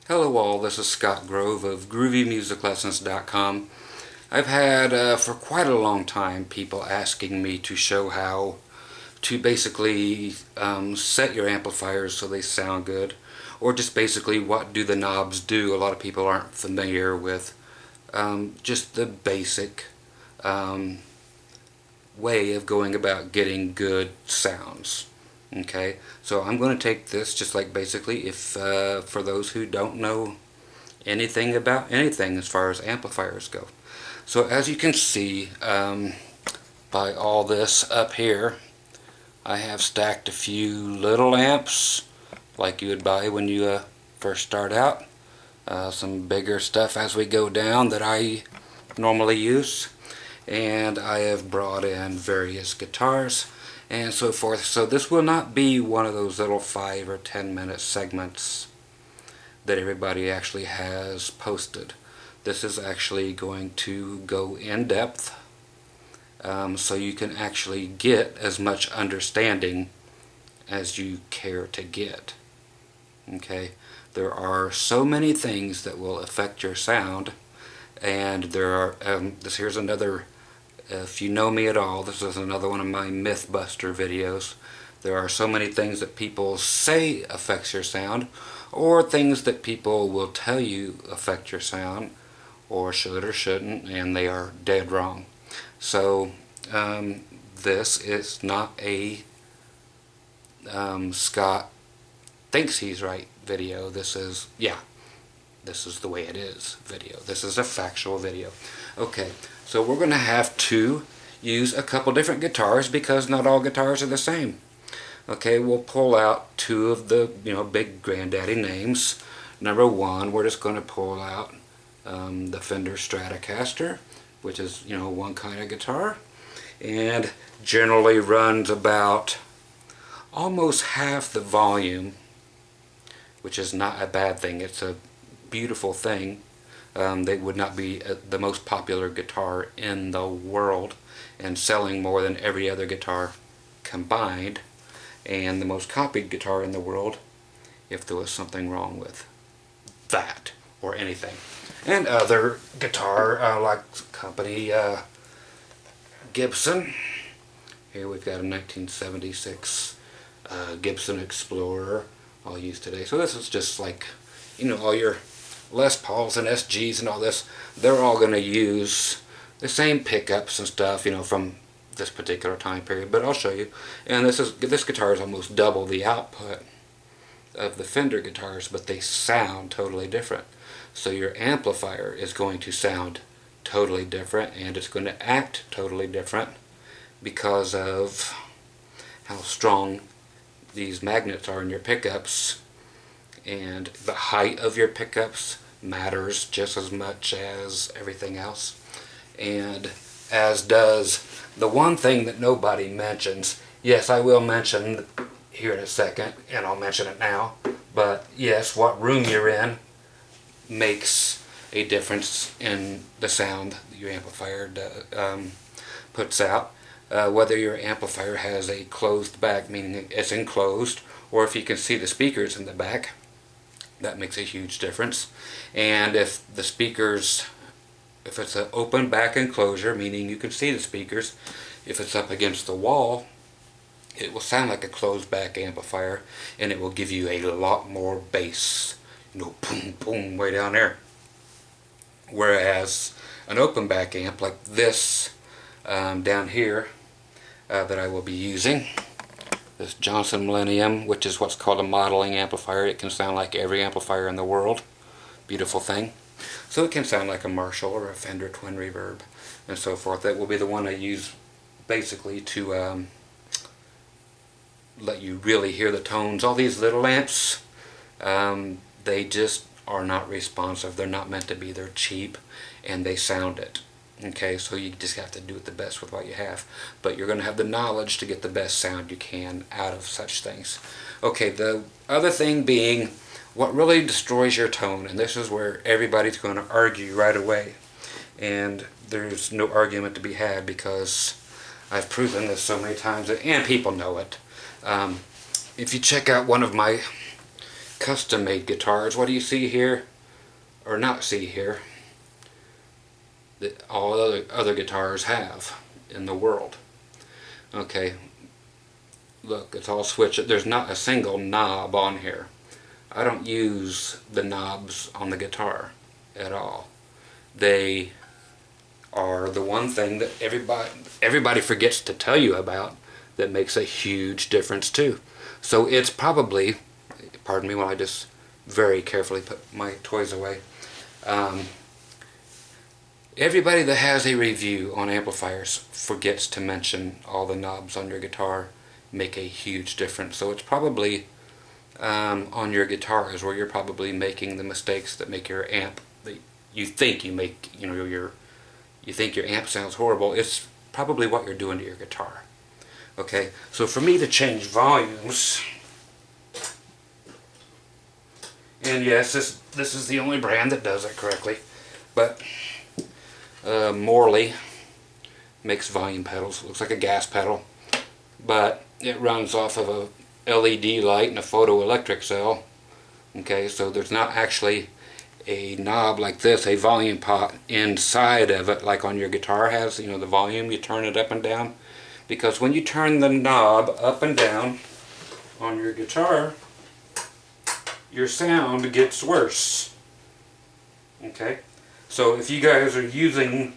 Hello all, this is Scott Grove of GroovyMusicLessons.com. I've had for quite a long time people asking me to show how to basically set your amplifiers so they sound good, or just basically what do the knobs do. A lot of people aren't familiar with just the basic way of going about getting good sounds. Okay, so I'm going to take this just like basically if for those who don't know anything about anything as far as amplifiers go. So as you can see by all this up here, I have stacked a few little amps like you would buy when you first start out. Some bigger stuff as we go down that I normally use, and I have brought in various guitars and so forth. So this will not be one of those little 5 or 10 minute segments that everybody actually has posted. This is actually going to go in depth, so you can actually get as much understanding as you care to get. Okay, there are so many things that will affect your sound, and there are here's another. If you know me at all, this is another one of my Mythbuster videos. There are so many things that people say affects your sound, or things that people will tell you affect your sound, or should or shouldn't, and they are dead wrong. So this is not a Scott thinks he's right video. This is, yeah, this is the way it is video. This is a factual video. Okay, so we're going to have to use a couple different guitars because not all guitars are the same. Okay, we'll pull out two of the big granddaddy names. Number one, we're just going to pull out the Fender Stratocaster, which is one kind of guitar, and generally runs about almost half the volume, which is not a bad thing. It's a beautiful thing. They would not be the most popular guitar in the world and selling more than every other guitar combined, and the most copied guitar in the world if there was something wrong with that or anything. And other guitar like company Gibson. Here we've got a 1976 Gibson Explorer I'll use today. So this is just like all your Les Pauls and SGs and all this, they're all going to use the same pickups and stuff, from this particular time period, but I'll show you. And this guitar is almost double the output of the Fender guitars, but they sound totally different. So your amplifier is going to sound totally different, and it's going to act totally different because of how strong these magnets are in your pickups, and the height of your pickups matters just as much as everything else, and as does the one thing that nobody mentions. Yes, I will mention here in a second, and I'll mention it now, but yes, what room you're in makes a difference in the sound that your amplifier puts out. Whether your amplifier has a closed back, meaning it's enclosed, or if you can see the speakers in the back, that makes a huge difference. And if the speakers, if it's an open back enclosure, meaning you can see the speakers, if it's up against the wall, it will sound like a closed back amplifier, and it will give you a lot more bass, boom boom way down there. Whereas an open back amp like this down here that I will be using, this Johnson Millennium, which is what's called a modeling amplifier. It can sound like every amplifier in the world. Beautiful thing. So it can sound like a Marshall or a Fender Twin Reverb and so forth. That will be the one I use basically to let you really hear the tones. All these little amps, they just are not responsive. They're not meant to be. They're cheap, and they sound it. Okay, so you just have to do it the best with what you have. But you're going to have the knowledge to get the best sound you can out of such things. Okay, the other thing being what really destroys your tone, and this is where everybody's going to argue right away. And there's no argument to be had because I've proven this so many times, and people know it. If you check out one of my custom made guitars, what do you see here, or not see here, that all other guitars have in the world? Okay, look, it's all switched. There's not a single knob on here. I don't use the knobs on the guitar at all. They are the one thing that everybody forgets to tell you about that makes a huge difference too. So it's probably, pardon me while I just very carefully put my toys away. Everybody that has a review on amplifiers forgets to mention all the knobs on your guitar make a huge difference. So it's probably on your guitar is where you're probably making the mistakes that make your amp, that you think you make, you think your amp sounds horrible. It's probably what you're doing to your guitar. Okay, so for me to change volumes, and yes, this is the only brand that does it correctly, but Morley makes volume pedals. It looks like a gas pedal, but it runs off of a LED light and a photoelectric cell. Okay, so there's not actually a knob like this, a volume pot inside of it like on your guitar has, the volume, you turn it up and down. Because when you turn the knob up and down on your guitar, your sound gets worse. Okay? So if you guys are using,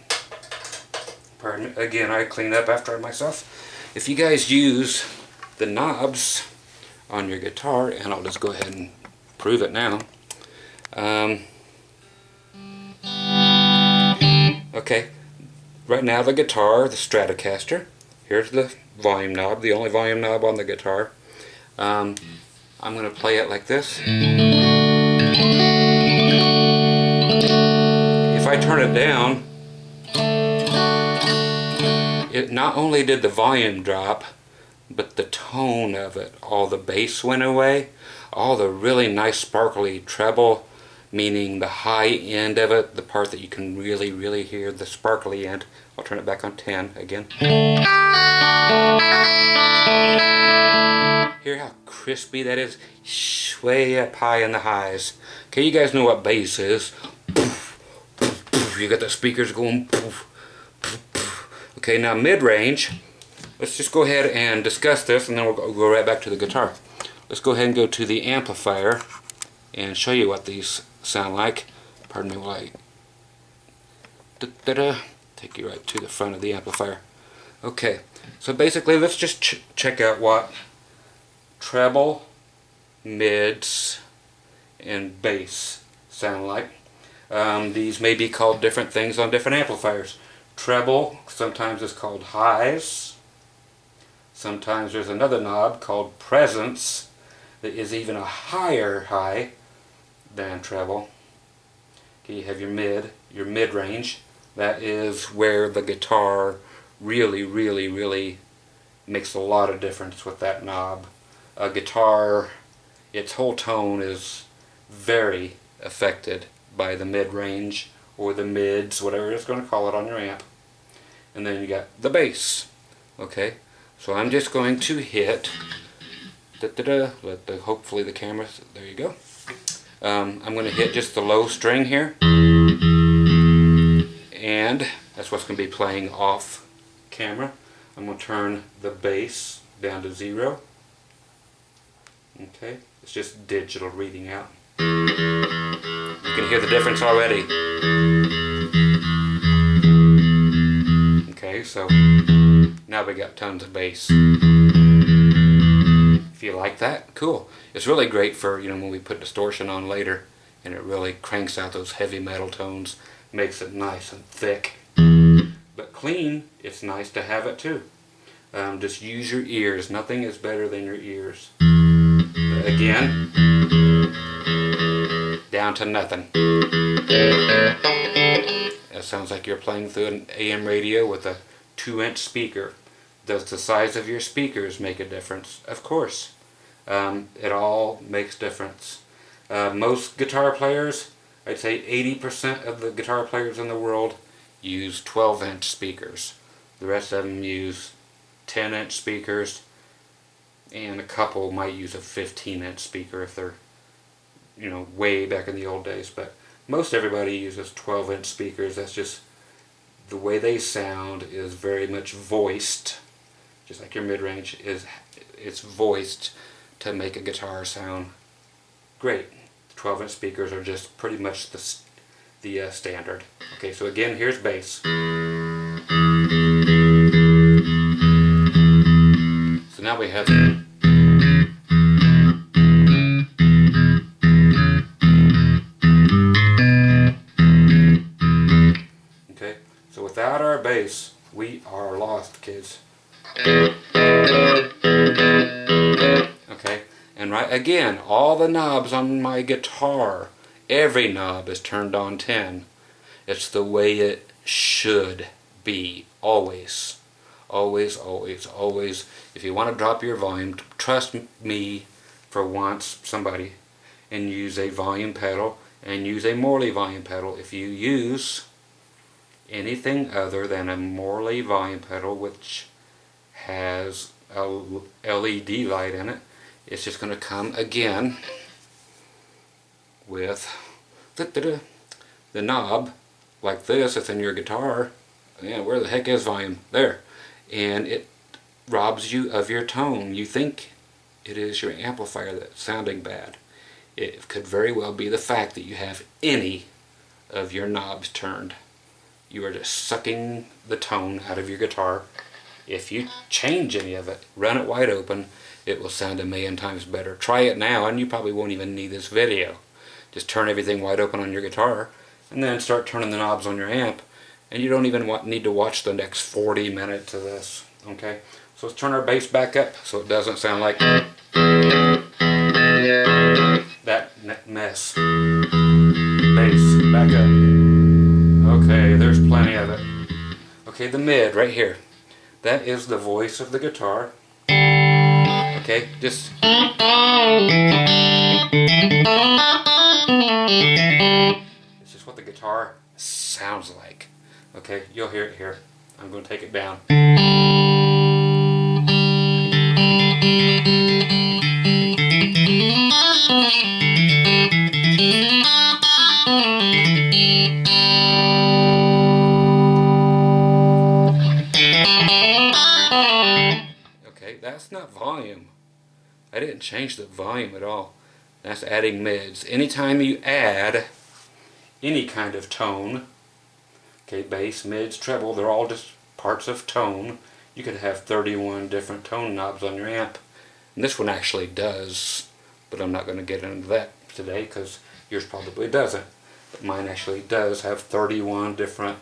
pardon me, again, I clean up after myself. If you guys use the knobs on your guitar, and I'll just go ahead and prove it now. Okay, right now the guitar, the Stratocaster, here's the volume knob, the only volume knob on the guitar. I'm going to play it like this. If I turn it down, it not only did the volume drop, but the tone of it, all the bass went away, all the really nice sparkly treble, meaning the high end of it, the part that you can really, really hear, the sparkly end. I'll turn it back on 10 again. Hear how crispy that is? Way up high in the highs. Okay, you guys know what bass is. You got the speakers going. Okay, now mid-range. Let's just go ahead and discuss this, and then we'll go right back to the guitar. Let's go ahead and go to the amplifier and show you what these sound like. Pardon me while I take you right to the front of the amplifier. Okay, so basically let's just check out what treble, mids, and bass sound like. These may be called different things on different amplifiers. Treble sometimes is called highs. Sometimes there's another knob called presence that is even a higher high than treble. Okay, you have your mid-range. That is where the guitar really, really, really makes a lot of difference with that knob. A guitar, its whole tone is very affected by the mid-range or the mids, whatever it's going to call it on your amp. And then you got the bass. Okay, so I'm just going to hit, hopefully the camera, there you go. I'm going to hit just the low string here, and that's what's going to be playing off camera. I'm going to turn the bass down to 0. Okay, it's just digital reading out. You can hear the difference already. Okay, so now we got tons of bass. If you like that, cool. It's really great for, when we put distortion on later, and it really cranks out those heavy metal tones, makes it nice and thick. But clean, it's nice to have it too. Just use your ears. Nothing is better than your ears. Again, down to nothing. It sounds like you're playing through an AM radio with a 2-inch speaker. Does the size of your speakers make a difference? Of course. It all makes difference. Most guitar players, I'd say 80% of the guitar players in the world use 12-inch speakers. The rest of them use 10-inch speakers, and a couple might use a 15-inch speaker if they're you know, way back in the old days, but most everybody uses 12-inch speakers. That's just the way they sound is very much voiced, just like your mid-range it's voiced to make a guitar sound great. 12-inch speakers are just pretty much the standard. Okay, so again, here's bass. So now we have okay, so without our bass, we are lost, kids. Okay, and right again, all the knobs on my guitar, every knob is turned on 10. It's the way it should be, always. Always, always, always. If you want to drop your volume, trust me for once, somebody, and use a volume pedal and use a Morley volume pedal. If you use anything other than a Morley volume pedal, which has a LED light in it, it's just going to come again with the knob like this. It's in your guitar. Yeah, where the heck is volume? There. And it robs you of your tone. You think it is your amplifier that's sounding bad. It could very well be the fact that you have any of your knobs turned. You are just sucking the tone out of your guitar. If you change any of it, run it wide open, it will sound 1,000,000 times better. Try it now and you probably won't even need this video. Just turn everything wide open on your guitar and then start turning the knobs on your amp, and you don't even need to watch the next 40 minutes of this. Okay, so let's turn our bass back up so it doesn't sound like that mess. Bass, back up. Okay, there's plenty of it. Okay, the mid right here. That is the voice of the guitar. Okay, just it's just what the guitar sounds like. Okay, you'll hear it here. I'm going to take it down. Okay, that's not volume. I didn't change the volume at all. That's adding mids. Anytime you add any kind of tone, okay, bass, mids, treble, they're all just parts of tone. You could have 31 different tone knobs on your amp. And this one actually does, but I'm not going to get into that today because yours probably doesn't. But mine actually does have 31 different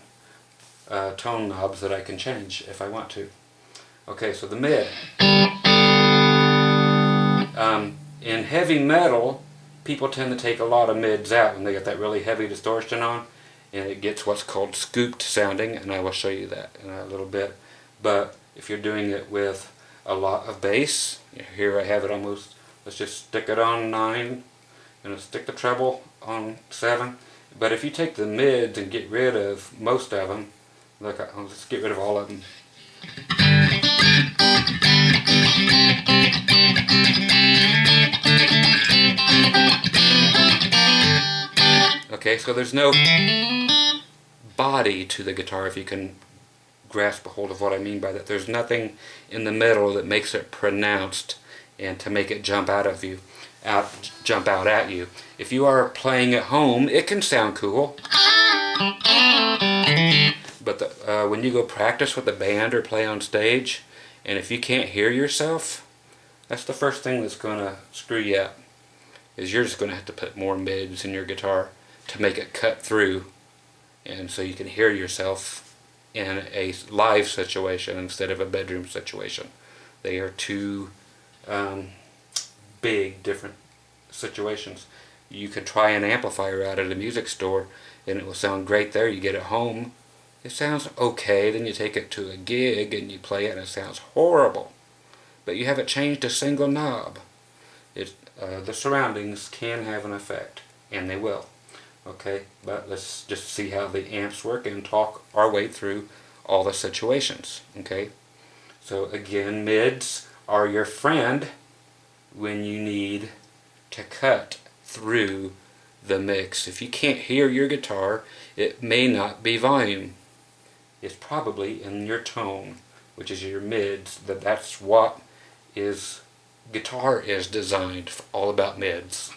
tone knobs that I can change if I want to. Okay, so the mid. In heavy metal, people tend to take a lot of mids out when they get that really heavy distortion on, and it gets what's called scooped sounding, and I will show you that in a little bit. But if you're doing it with a lot of bass, here I have it almost, let's just stick it on 9, and let's stick the treble on 7. But if you take the mids and get rid of most of them, look, let's get rid of all of them. Okay, so there's no body to the guitar, if you can grasp a hold of what I mean by that. There's nothing in the middle that makes it pronounced and to make it jump out at you. If you are playing at home, it can sound cool. But when you go practice with a band or play on stage, and if you can't hear yourself, that's the first thing that's going to screw you up. Is you're just going to have to put more mids in your guitar to make it cut through, and so you can hear yourself in a live situation instead of a bedroom situation. They are two big different situations. You could try an amplifier out at a music store and it will sound great there. You get it home, it sounds okay, then you take it to a gig and you play it and it sounds horrible. But you haven't changed a single knob. The surroundings can have an effect, and they will. Okay, but let's just see how the amps work and talk our way through all the situations. Okay, so again, mids are your friend when you need to cut through the mix. If you can't hear your guitar, it may not be volume. It's probably in your tone, which is your mids. That's what is guitar is designed for, all about mids.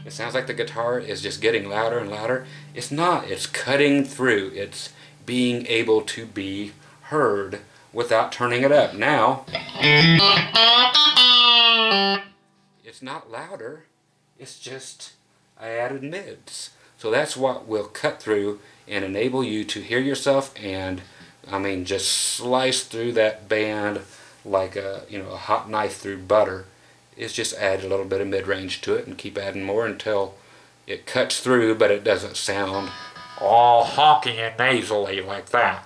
It sounds like the guitar is just getting louder and louder. It's not. It's cutting through. It's being able to be heard without turning it up. Now, it's not louder. It's just I added mids. So that's what will cut through and enable you to hear yourself and, I mean, just slice through that band like a hot knife through butter. Is just add a little bit of mid-range to it and keep adding more until it cuts through, but it doesn't sound all honky and nasally like that.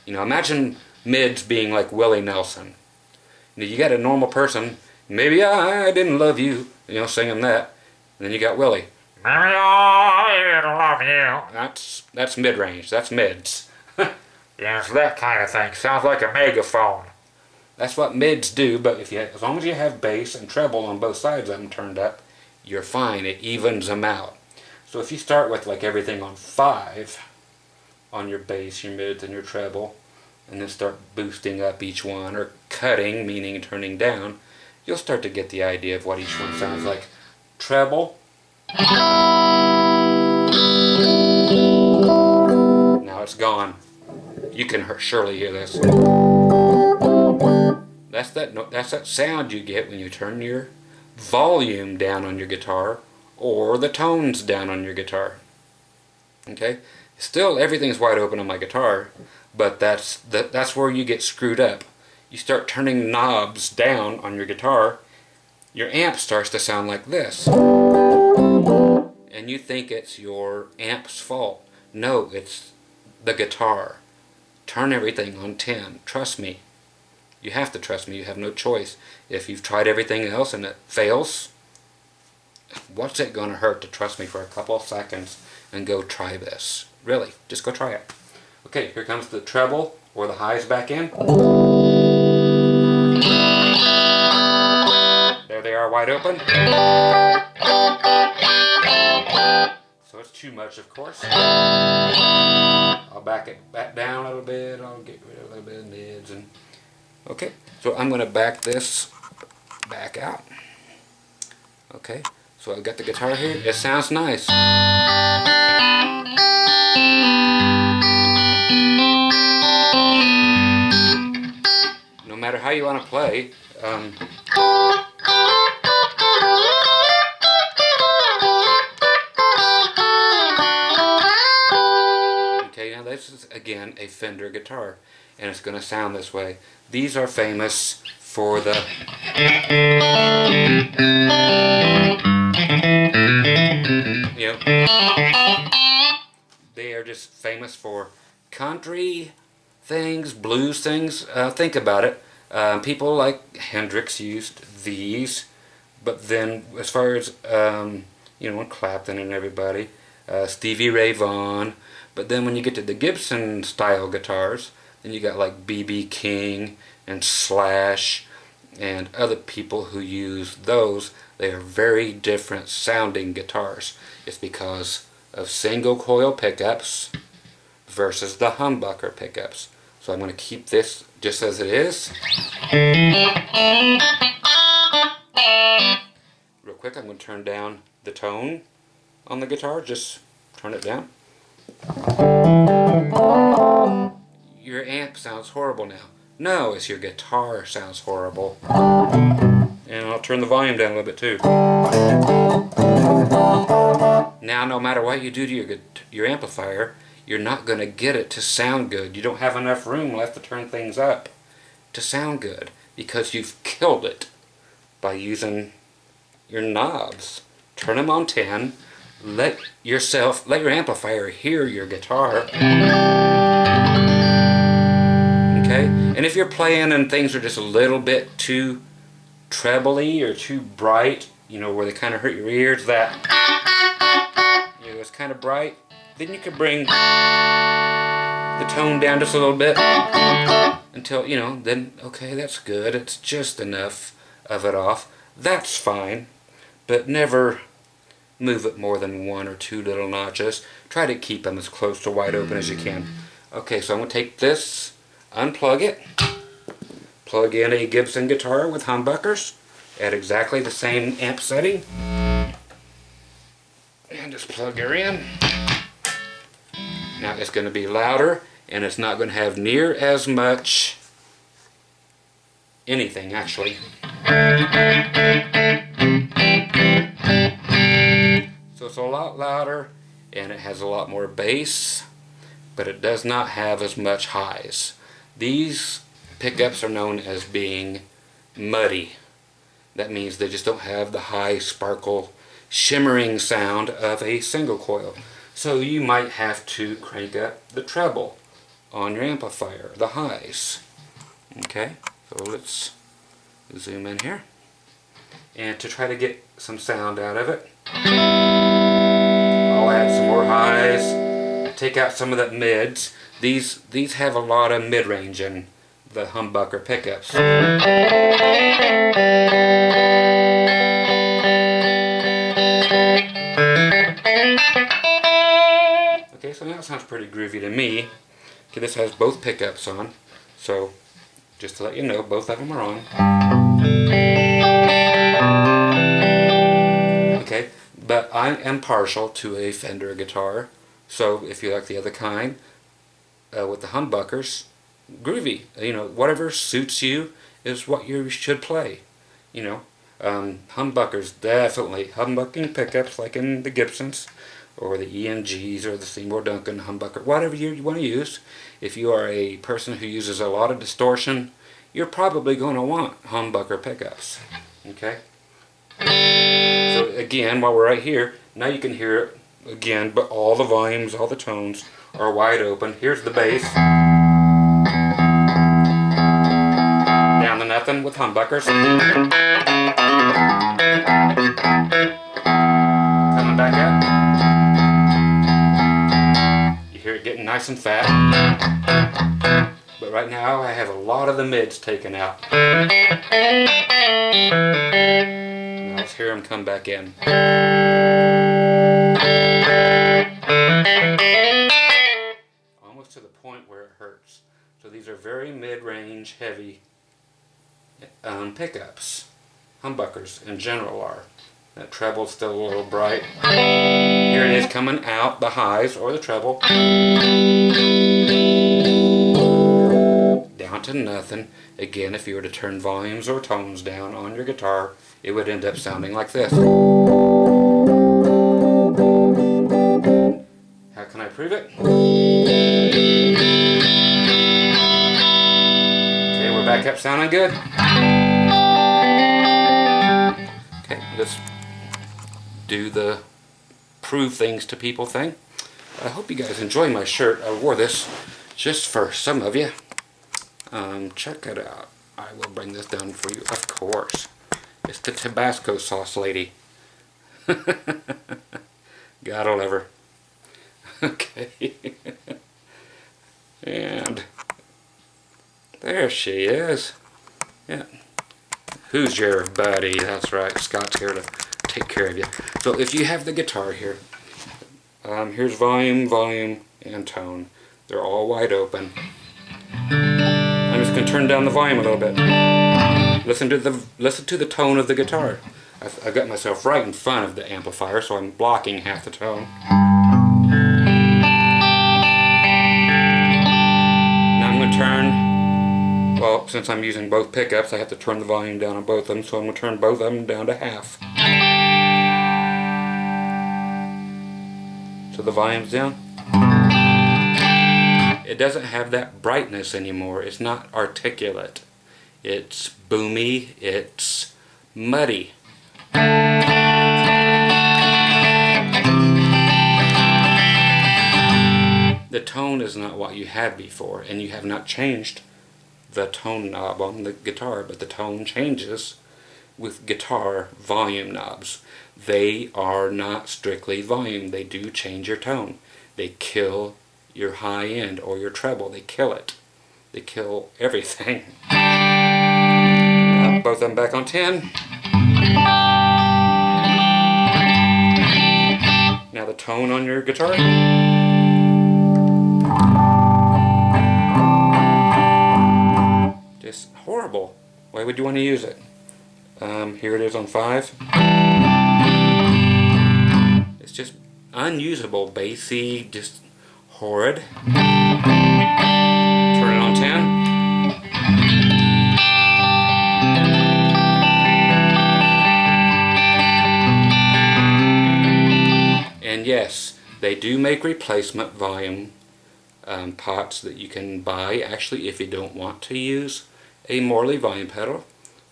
Imagine mids being like Willie Nelson. You got a normal person, maybe I didn't love you, singing that, and then you got Willie. Maybe I didn't love you. That's mid-range. That's mids. Yeah, it's that kind of thing. Sounds like a megaphone. That's what mids do, but as long as you have bass and treble on both sides of them turned up, you're fine. It evens them out. So if you start with like everything on 5 on your bass, your mids, and your treble, and then start boosting up each one, or cutting, meaning turning down, you'll start to get the idea of what each one sounds like. Treble. Now it's gone. You can surely hear this. That's that sound you get when you turn your volume down on your guitar or the tones down on your guitar. Okay? Still, everything's wide open on my guitar, but that's where you get screwed up. You start turning knobs down on your guitar, your amp starts to sound like this. And you think it's your amp's fault. No, it's the guitar. Turn everything on 10. Trust me. You have to trust me. You have no choice. If you've tried everything else and it fails, what's it going to hurt to trust me for a couple of seconds and go try this? Really, just go try it. Okay, here comes the treble or the highs back in. There they are, wide open. So it's too much, of course. I'll back it back down a little bit. I'll get rid of a little bit of mids and okay, so I'm going to back this back out. Okay, so I've got the guitar here. It sounds nice. No matter how you want to play, okay, now this is again a Fender guitar, and it's going to sound this way. These are famous for the they are just famous for country things, blues things. Think about it. People like Hendrix used these, but then as far as Clapton and everybody, Stevie Ray Vaughan, but then when you get to the Gibson style guitars, then you got like B.B. King and Slash and other people who use those. They are very different sounding guitars. It's because of single coil pickups versus the humbucker pickups. So I'm going to keep this just as it is. Real quick, I'm going to turn down the tone on the guitar. Just turn it down. Your amp sounds horrible now. No, it's your guitar sounds horrible. And I'll turn the volume down a little bit too. Now, no matter what you do to your amplifier, you're not going to get it to sound good. You don't have enough room left to turn things up to sound good because you've killed it by using your knobs. Turn them on 10. Let your amplifier hear your guitar. Okay? And if you're playing and things are just a little bit too trebly or too bright, where they kind of hurt your ears, it's kind of bright, then you could bring the tone down just a little bit until, then, okay, that's good. It's just enough of it off, that's fine, but never move it more than 1 or 2 little notches. Try to keep them as close to wide open as you can. Okay, so I'm going to take this, unplug it, plug in a Gibson guitar with humbuckers at exactly the same amp setting, and just plug her in. Now it's going to be louder, and it's not going to have near as much anything actually. So it's a lot louder, and it has a lot more bass, but it does not have as much highs. These pickups are known as being muddy. That means they just don't have the high sparkle shimmering sound of a single coil. So you might have to crank up the treble on your amplifier, the highs. Okay, so let's zoom in here. And to try to get some sound out of it, I'll add some more highs, take out some of the mids. These have a lot of mid-range in the humbucker pickups. Okay, so that sounds pretty groovy to me. Okay, this has both pickups on, so just to let you know, both of them are on. Okay, but I am partial to a Fender guitar, so if you like the other kind, with the humbuckers, groovy. You know, whatever suits you is what you should play. You know, humbuckers, definitely. Humbucking pickups like in the Gibsons, or the EMGs, or the Seymour Duncan humbucker, whatever you want to use. If you are a person who uses a lot of distortion, you're probably going to want humbucker pickups. Okay? So again, while we're right here, now you can hear it again, but all the volumes, all the tones are wide open. Here's the bass. Down to nothing with humbuckers. Coming back up. You hear it getting nice and fat. But right now I have a lot of the mids taken out. Now let's hear them come back in. Almost to the point where it hurts. So these are very mid-range, heavy pickups. Humbuckers in general are. That treble's still a little bright. Here it is coming out, the highs or the treble. Down to nothing. Again, if you were to turn volumes or tones down on your guitar, it would end up sounding like this. How can I prove it? Okay, we're back up sounding good. Okay, let's do the prove things to people thing. I hope you guys enjoy my shirt. I wore this just for some of you. Check it out. I will bring this down for you, of course. It's the Tabasco sauce lady. Gotta love her. Okay. And there she is. Yeah. Who's your buddy? That's right. Scott's here to take care of you. So if you have the guitar here, here's volume, and tone. They're all wide open. I'm just going to turn down the volume a little bit. Listen to the tone of the guitar. I've got myself right in front of the amplifier, so I'm blocking half the tone. Now I'm going to turn, well, since I'm using both pickups, I have to turn the volume down on both of them, so I'm going to turn both of them down to half. So the volume's down. It doesn't have that brightness anymore. It's not articulate. It's boomy. It's muddy. The tone is not what you had before, and you have not changed the tone knob on the guitar, but the tone changes with guitar volume knobs. They are not strictly volume. They do change your tone. They kill your high end or your treble. They kill it. They kill everything. Now Both of them back on 10. Now the tone on your guitar. Just horrible. Why would you want to use it? Here it is on 5. It's just unusable, bassy, just horrid. Turn it on 10. And yes, they do make replacement volume pots that you can buy, actually, if you don't want to use a Morley volume pedal,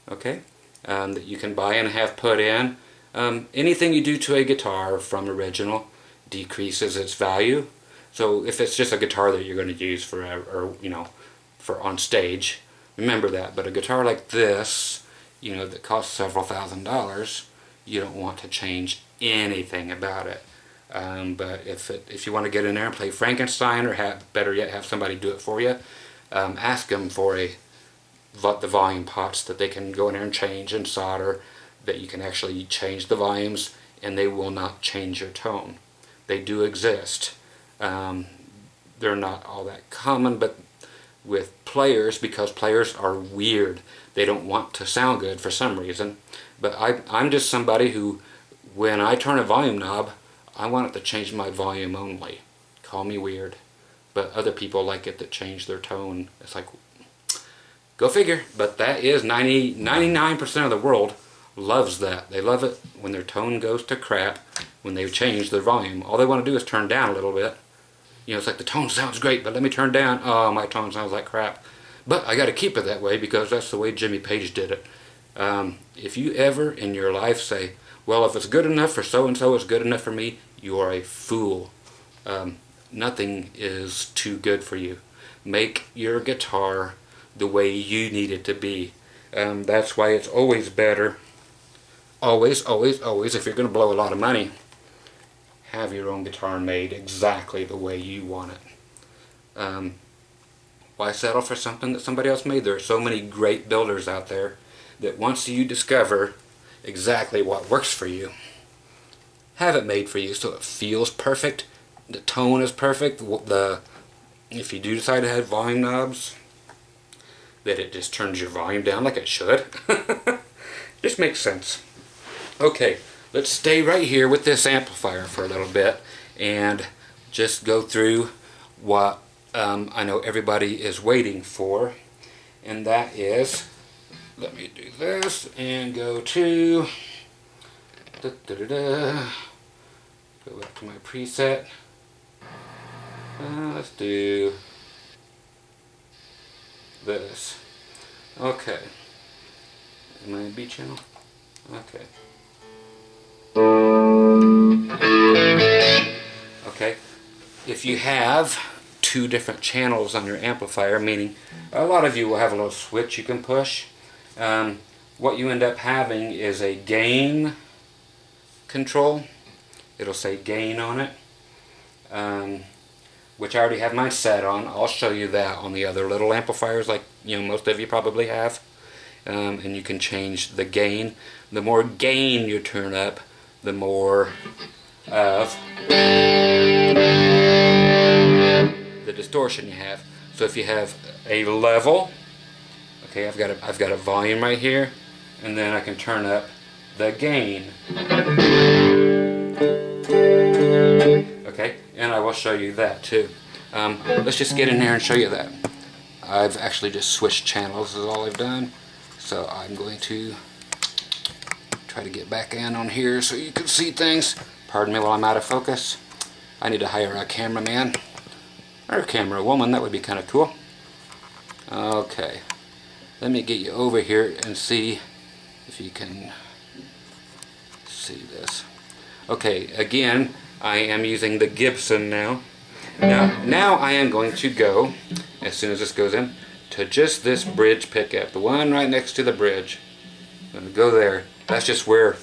okay, that you can buy and have put in. Anything you do to a guitar from original decreases its value. So if it's just a guitar that you're going to use for for on stage, remember that. But a guitar like this, that costs several $1,000s, you don't want to change anything about it. But if you want to get in there and play Frankenstein, or better yet, have somebody do it for you, ask them for the volume pots that they can go in there and change and solder, that you can actually change the volumes and they will not change your tone. They do exist. They're not all that common, but with players, because players are weird, they don't want to sound good for some reason. But I'm just somebody who, when I turn a volume knob, I want it to change my volume only. Call me weird. But other people like it to change their tone. It's like, go figure. But that is 99% of the world loves that. They love it when their tone goes to crap, when they change their volume. All they want to do is turn down a little bit. It's like, the tone sounds great, but let me turn down. Oh, my tone sounds like crap. But I got to keep it that way because that's the way Jimmy Page did it. If you ever in your life say, well, if it's good enough for so-and-so, it's good enough for me, you are a fool. Nothing is too good for you. Make your guitar the way you need it to be. That's why it's always better, always, if you're going to blow a lot of money, have your own guitar made exactly the way you want it. Why settle for something that somebody else made? There are so many great builders out there that once you discover exactly what works for you, have it made for you so it feels perfect, the tone is perfect, if you do decide to have volume knobs, that it just turns your volume down like it should. Just makes sense. Okay, let's stay right here with this amplifier for a little bit and just go through what I know everybody is waiting for, and that is, let me do this and go to go back to my preset. Let's do this. Okay. Am I in B channel? Okay. Okay. If you have two different channels on your amplifier, meaning a lot of you will have a little switch you can push, what you end up having is a gain control. It'll say gain on it, which I already have mine set on. I'll show you that on the other little amplifiers, like most of you probably have. And you can change the gain. The more gain you turn up, the more of the distortion you have. So if you have a level, okay, I've got a volume right here, and then I can turn up the gain. Okay, and I will show you that too. Let's just get in there and show you that. I've actually just switched channels is all I've done. So I'm going to try to get back in on here so you can see things. Pardon me while I'm out of focus. I need to hire a cameraman or a camera woman. That would be kind of cool. Okay, let me get you over here and see if you can see this. Okay, again, I am using the Gibson now. Now I am going to go, as soon as this goes in, to just this bridge pickup, the one right next to the bridge. I'm going to go there. That's just where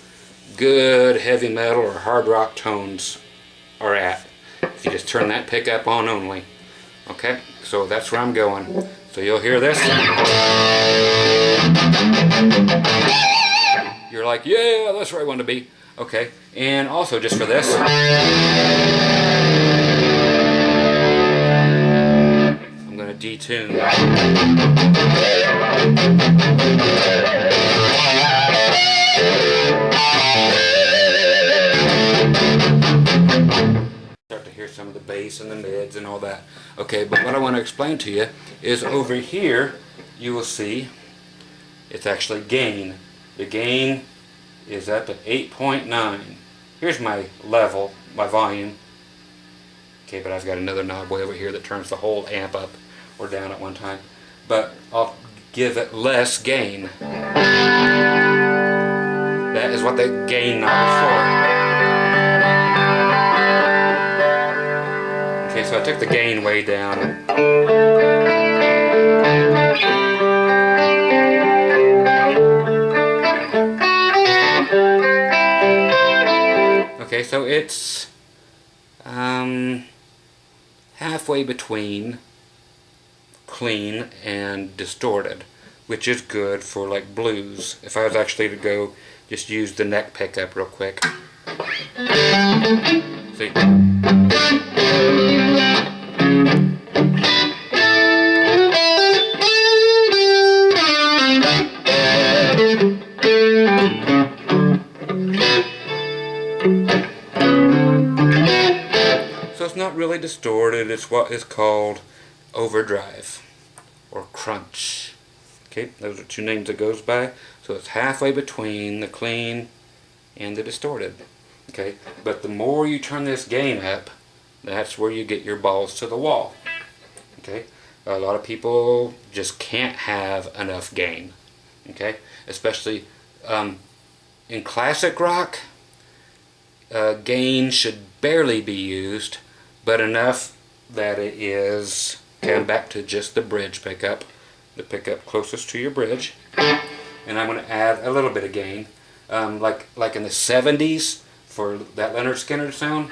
good heavy metal or hard rock tones are at. If you just turn that pickup on only. Okay, so that's where I'm going. So you'll hear this. You're like, yeah, that's where I want to be. Okay, and also just for this, I'm going to detune. Start to hear some of the bass and the mids and all that. Okay, but what I want to explain to you is over here you will see it's actually gain. The gain is up at 8.9. Here's my level, my volume. Okay, but I've got another knob way over here that turns the whole amp up or down at one time. But I'll give it less gain. That is what the gain knob is for. Okay, so I took the gain way down. Okay, so it's halfway between clean and distorted, which is good for like blues. If I was actually to go just use the neck pickup real quick. See? So it's not really distorted, it's what is called overdrive or crunch. Okay, those are two names it goes by. So it's halfway between the clean and the distorted. Okay, but the more you turn this gain up, that's where you get your balls to the wall. Okay, a lot of people just can't have enough gain. Okay, especially in classic rock, gain should barely be used, but enough that it is. Okay, I'm back to just the bridge pickup, the pickup closest to your bridge, and I'm going to add a little bit of gain, like in the 70s for that Leonard Skinner sound.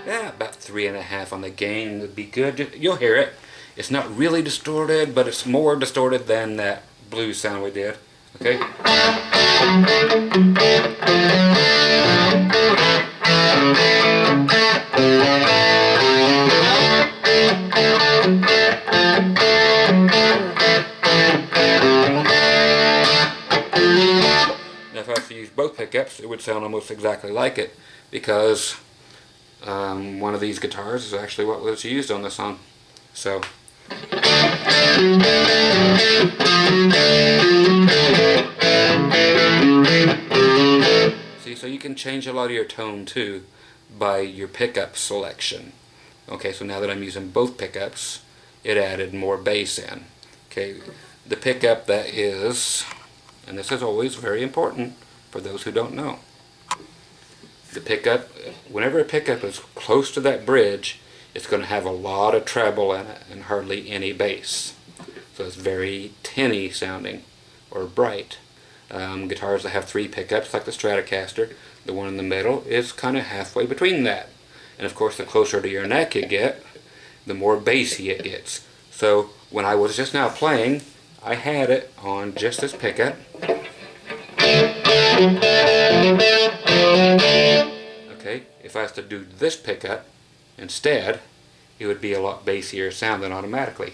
Yeah, about 3.5 on the gain would be good. You'll hear it. It's not really distorted, but it's more distorted than that blues sound we did. Okay? Now if I was to use both pickups, it would sound almost exactly like it, because one of these guitars is actually what was used on the song. So see, so you can change a lot of your tone too by your pickup selection. Okay, so now that I'm using both pickups, it added more bass in. Okay, the pickup that is, and this is always very important for those who don't know, the pickup, whenever a pickup is close to that bridge, it's going to have a lot of treble in it and hardly any bass. So it's very tinny sounding or bright. Guitars that have 3 pickups like the Stratocaster, the one in the middle is kind of halfway between that. And of course the closer to your neck you get, the more bassy it gets. So when I was just now playing, I had it on just this pickup. Okay, if I was to do this pickup instead, it would be a lot bassier sounding automatically.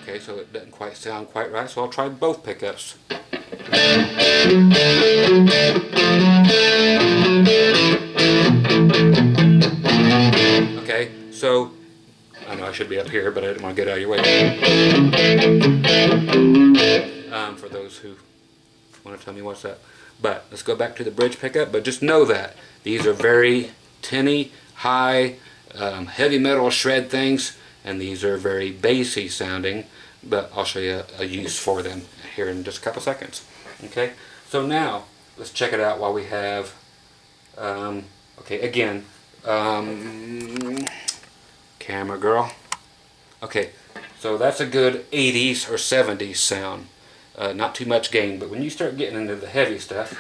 Okay, so it doesn't quite sound quite right, so I'll try both pickups. Okay, so I know I should be up here, but I didn't want to get out of your way. For those who want to tell me what's up. But let's go back to the bridge pickup, but just know that these are very tinny, high, heavy metal shred things, and these are very bassy sounding, but I'll show you a use for them here in just a couple seconds. Okay, so now let's check it out while we have, okay, again, camera girl. Okay, so that's a good 80s or 70s sound. Not too much gain, but when you start getting into the heavy stuff,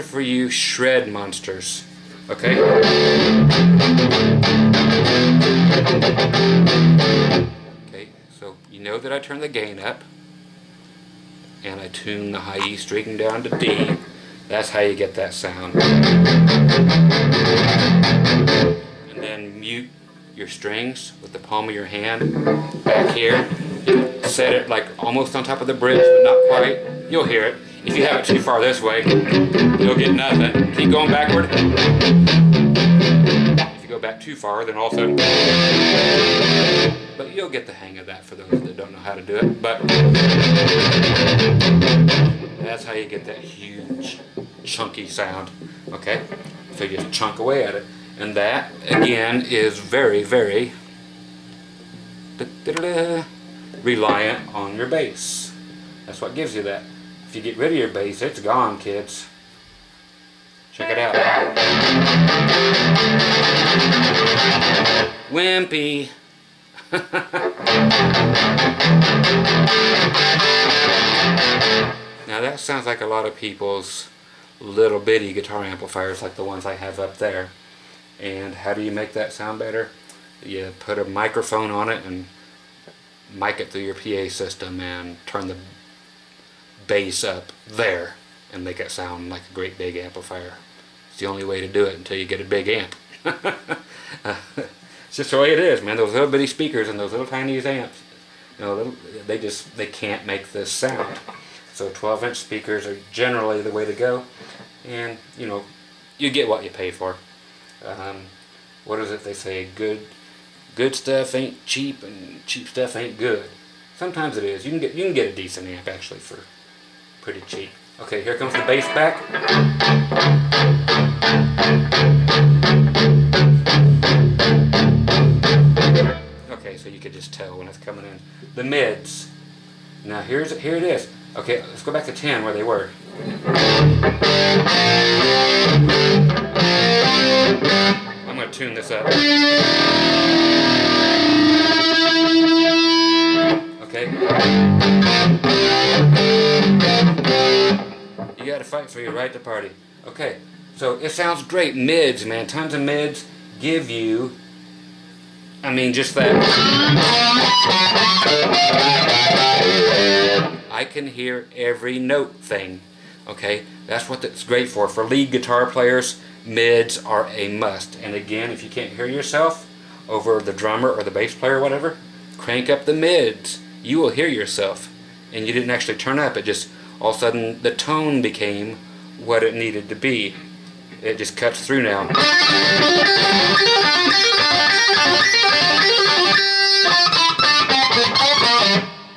are for you shred monsters. Okay? Okay, so you know that I turn the gain up, and I tune the high E string down to D. That's how you get that sound. And then mute your strings with the palm of your hand back here. Set it like almost on top of the bridge, but not quite. You'll hear it. If you have it too far this way, you'll get nothing. Keep going backward. If you go back too far, then all of a sudden... But you'll get the hang of that for those that don't know how to do it. But that's how you get that huge, chunky sound. Okay? So you just chunk away at it. And that, again, is very, very reliant on your bass. That's what gives you that. If you get rid of your bass, it's gone, kids. Check it out. Wimpy. Now that sounds like a lot of people's little bitty guitar amplifiers like the ones I have up there. And how do you make that sound better? You put a microphone on it and mic it through your PA system and turn the bass up there and make it sound like a great big amplifier. It's the only way to do it until you get a big amp. It's just the way it is, man. Those little bitty speakers and those little tiny amps, you know, they can't make this sound. So 12-inch speakers are generally the way to go, and you know, you get what you pay for. What is it they say? Good stuff ain't cheap, and cheap stuff ain't good. Sometimes it is. You can get a decent amp actually for pretty cheap. Okay, here comes the bass back. Okay, so you could just tell when it's coming in. The mids. Now here it is. Okay, let's go back to 10 where they were. I'm going to tune this up. Okay? You got to fight for your right to party. Okay, so it sounds great. Mids, man. Tons of mids give you, I mean, just that. I can hear every note thing. Okay, that's what it's great for. For lead guitar players, mids are a must. And again, if you can't hear yourself over the drummer or the bass player or whatever, crank up the mids. You will hear yourself. And you didn't actually turn up. It just, all of a sudden, the tone became what it needed to be. It just cuts through now.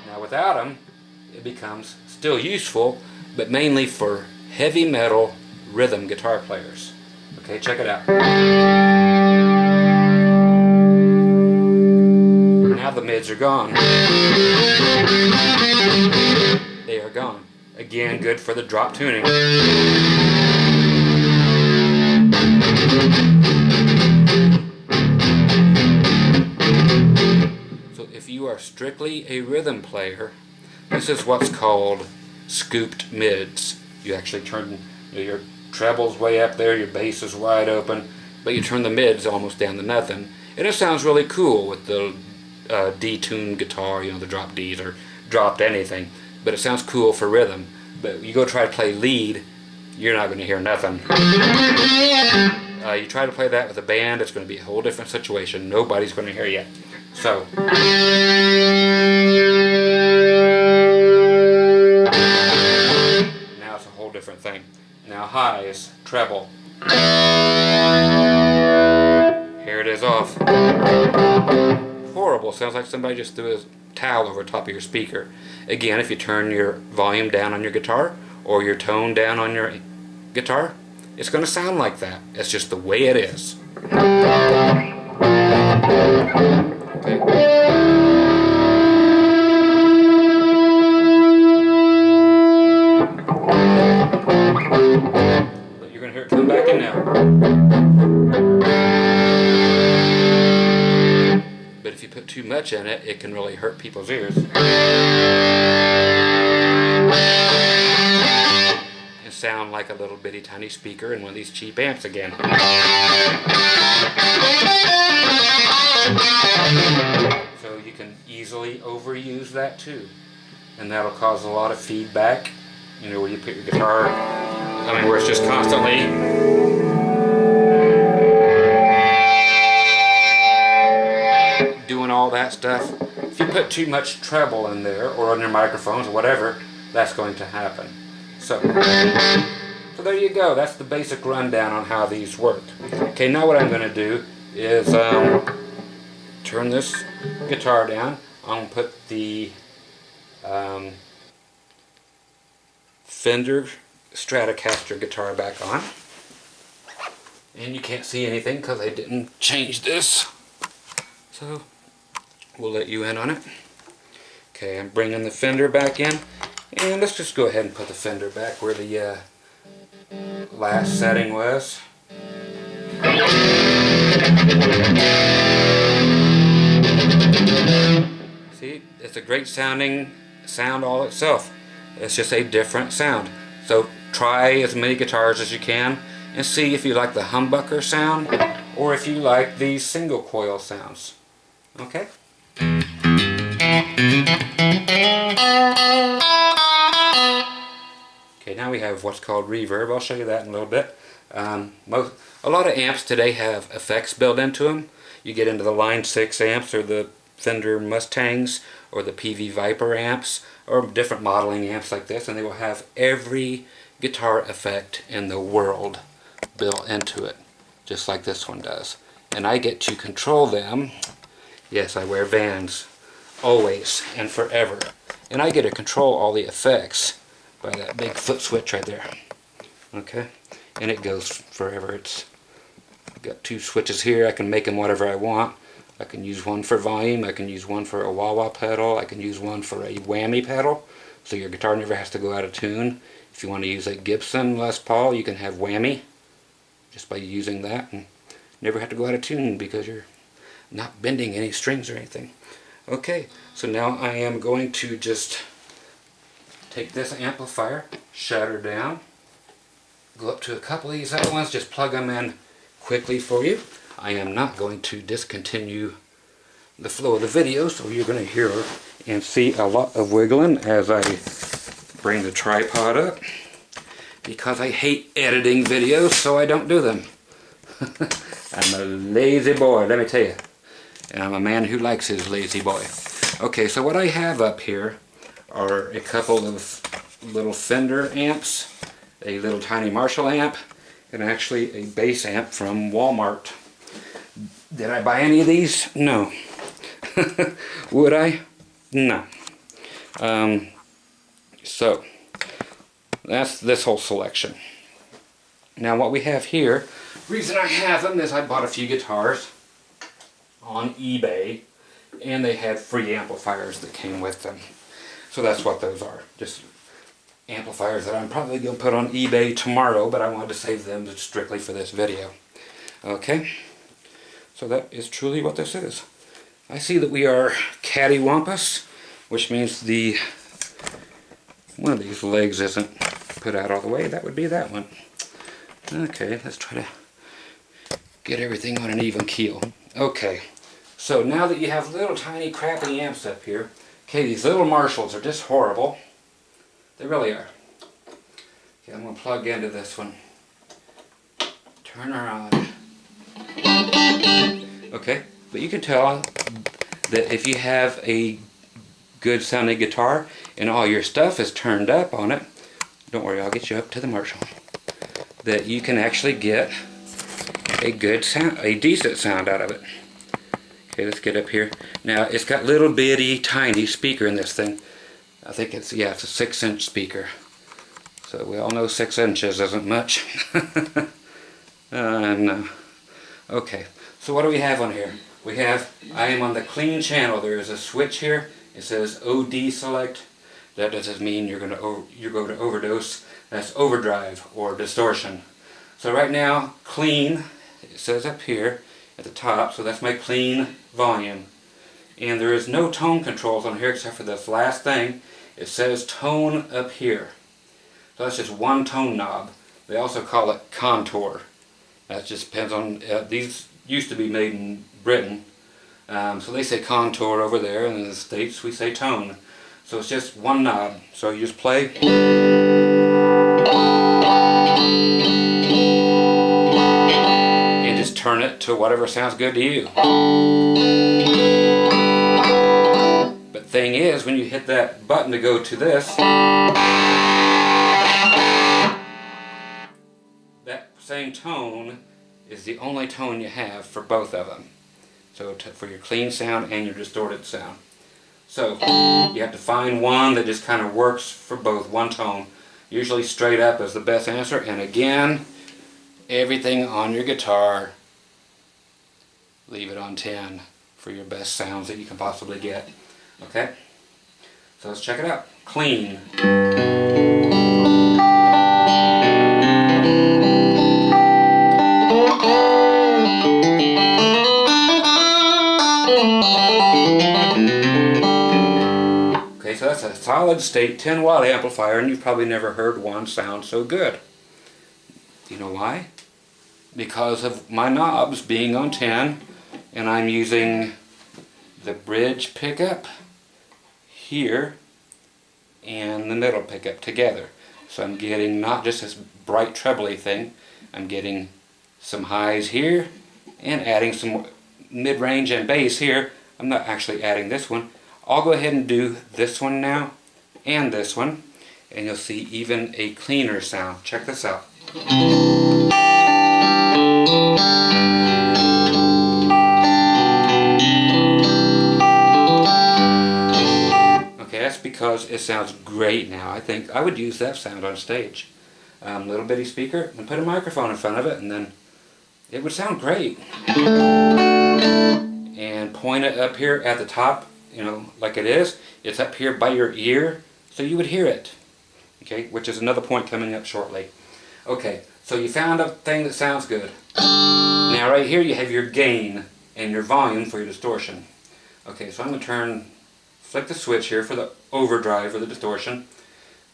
Now without them, it becomes still useful, but mainly for heavy metal rhythm guitar players. Okay, check it out. Now the mids are gone. They are gone. Again, good for the drop tuning. So if you are strictly a rhythm player, this is what's called scooped mids. You actually turn your treble's way up there, your bass is wide open, but you turn the mids almost down to nothing. And it sounds really cool with the detuned guitar, you know, the drop Ds or dropped anything. But it sounds cool for rhythm. But you go try to play lead, you're not going to hear nothing. You try to play that with a band, it's going to be a whole different situation. Nobody's going to hear you. So. Now it's a whole different thing. Now highs, treble. Here it is off. Horrible. Sounds like somebody just threw a towel over top of your speaker. Again, if you turn your volume down on your guitar or your tone down on your guitar, it's going to sound like that. It's just the way it is. Okay. But you're going to hear it come back in now. But if you put too much in it, it can really hurt people's ears. And sound like a little bitty tiny speaker in one of these cheap amps again. So you can easily overuse that too. And that'll cause a lot of feedback, you know, where you put your guitar, I mean, where it's just constantly doing all that stuff. If you put too much treble in there, or on your microphones, or whatever, that's going to happen. So there you go. That's the basic rundown on how these work. Okay, now what I'm going to do is turn this guitar down. I'm going to put the Fender Stratocaster guitar back on. And you can't see anything because I didn't change this. So we'll let you in on it. Okay, I'm bringing the Fender back in. And let's just go ahead and put the Fender back where the last setting was. See, it's a great sounding sound all itself. It's just a different sound. So try as many guitars as you can and see if you like the humbucker sound or if you like these single coil sounds. Okay? Okay, now we have what's called reverb. I'll show you that in a little bit. A lot of amps today have effects built into them. You get into the Line 6 amps or the Fender Mustangs or the PV Viper amps or different modeling amps like this, and they will have every guitar effect in the world built into it, just like this one does. And I get to control them. Yes, I wear Vans always and forever. And I get to control all the effects by that big foot switch right there. Okay? And it goes forever. It's got two switches here. I can make them whatever I want. I can use one for volume. I can use one for a wah-wah pedal. I can use one for a whammy pedal. So your guitar never has to go out of tune. If you want to use a Gibson Les Paul, you can have whammy just by using that and never have to go out of tune because you're not bending any strings or anything. Okay, so now I am going to just take this amplifier, shut her down, go up to a couple of these other ones, just plug them in quickly for you. I am not going to discontinue the flow of the video, so you're going to hear and see a lot of wiggling as I bring the tripod up, because I hate editing videos, so I don't do them. I'm a lazy boy, let me tell you. And I'm a man who likes his lazy boy. Okay, so what I have up here are a couple of little Fender amps, a little tiny Marshall amp, and actually a bass amp from Walmart. Did I buy any of these? No. Would I? No. So that's this whole selection. Now what we have here, the reason I have them is I bought a few guitars on eBay and they had free amplifiers that came with them. So that's what those are. Just amplifiers that I'm probably going to put on eBay tomorrow, but I wanted to save them strictly for this video. Okay? So that is truly what this is. I see that we are cattywampus, which means the one of these legs isn't put out all the way. That would be that one. Okay, let's try to get everything on an even keel. Okay, so now that you have little tiny crappy amps up here, okay, these little Marshalls are just horrible. They really are. Okay, I'm going to plug into this one. Turn her on. Okay, but you can tell that if you have a good sounding guitar and all your stuff is turned up on it, don't worry, I'll get you up to the Marshall, that you can actually get a good sound, a decent sound out of it. Okay, let's get up here. Now it's got little bitty tiny speaker in this thing. I think it's, yeah, it's a 6-inch speaker. So we all know 6 inches isn't much. No. Okay, so what do we have on here? We have, I am on the clean channel. There is a switch here. It says OD select. That doesn't mean you're going to overdose. That's overdrive or distortion. So right now, clean, it says up here at the top, so that's my clean volume. And there is no tone controls on here except for this last thing. It says tone up here. So that's just one tone knob. They also call it contour. That just depends on, these used to be made in Britain. So they say contour over there, and in the States we say tone. So it's just one knob. So you just play. And just turn it to whatever sounds good to you. But thing is, when you hit that button to go to this, that same tone is the only tone you have for both of them. So for your clean sound and your distorted sound. So you have to find one that just kind of works for both, one tone. Usually straight up is the best answer. And again, everything on your guitar, leave it on 10 for your best sounds that you can possibly get. Okay? So let's check it out. Clean. Okay, so that's a solid state 10-watt amplifier, and you've probably never heard one sound so good. You know why? Because of my knobs being on 10, and I'm using the bridge pickup here and the middle pickup together. So I'm getting not just this bright treble-y thing, I'm getting some highs here and adding some mid-range and bass here. I'm not actually adding this one. I'll go ahead and do this one now and this one, and you'll see even a cleaner sound. Check this out. Okay, that's because it sounds great now. I think I would use that sound on stage. Little bitty speaker, and put a microphone in front of it, and then it would sound great. And point it up here at the top, you know, like it is. It's up here by your ear, so you would hear it. Okay, which is another point coming up shortly. Okay, so you found a thing that sounds good. Now right here you have your gain and your volume for your distortion. Okay, so I'm going to flick the switch here for the overdrive for the distortion.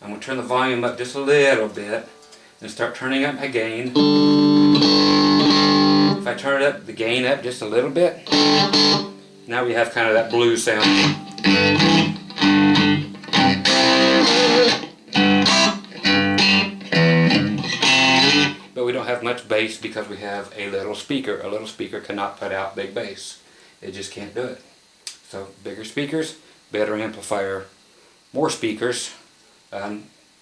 I'm going to turn the volume up just a little bit and start turning up my gain. If I turn it up, the gain up just a little bit, now we have kind of that blues sound. But we don't have much bass because we have a little speaker. A little speaker cannot put out big bass. It just can't do it. So bigger speakers, better amplifier. More speakers,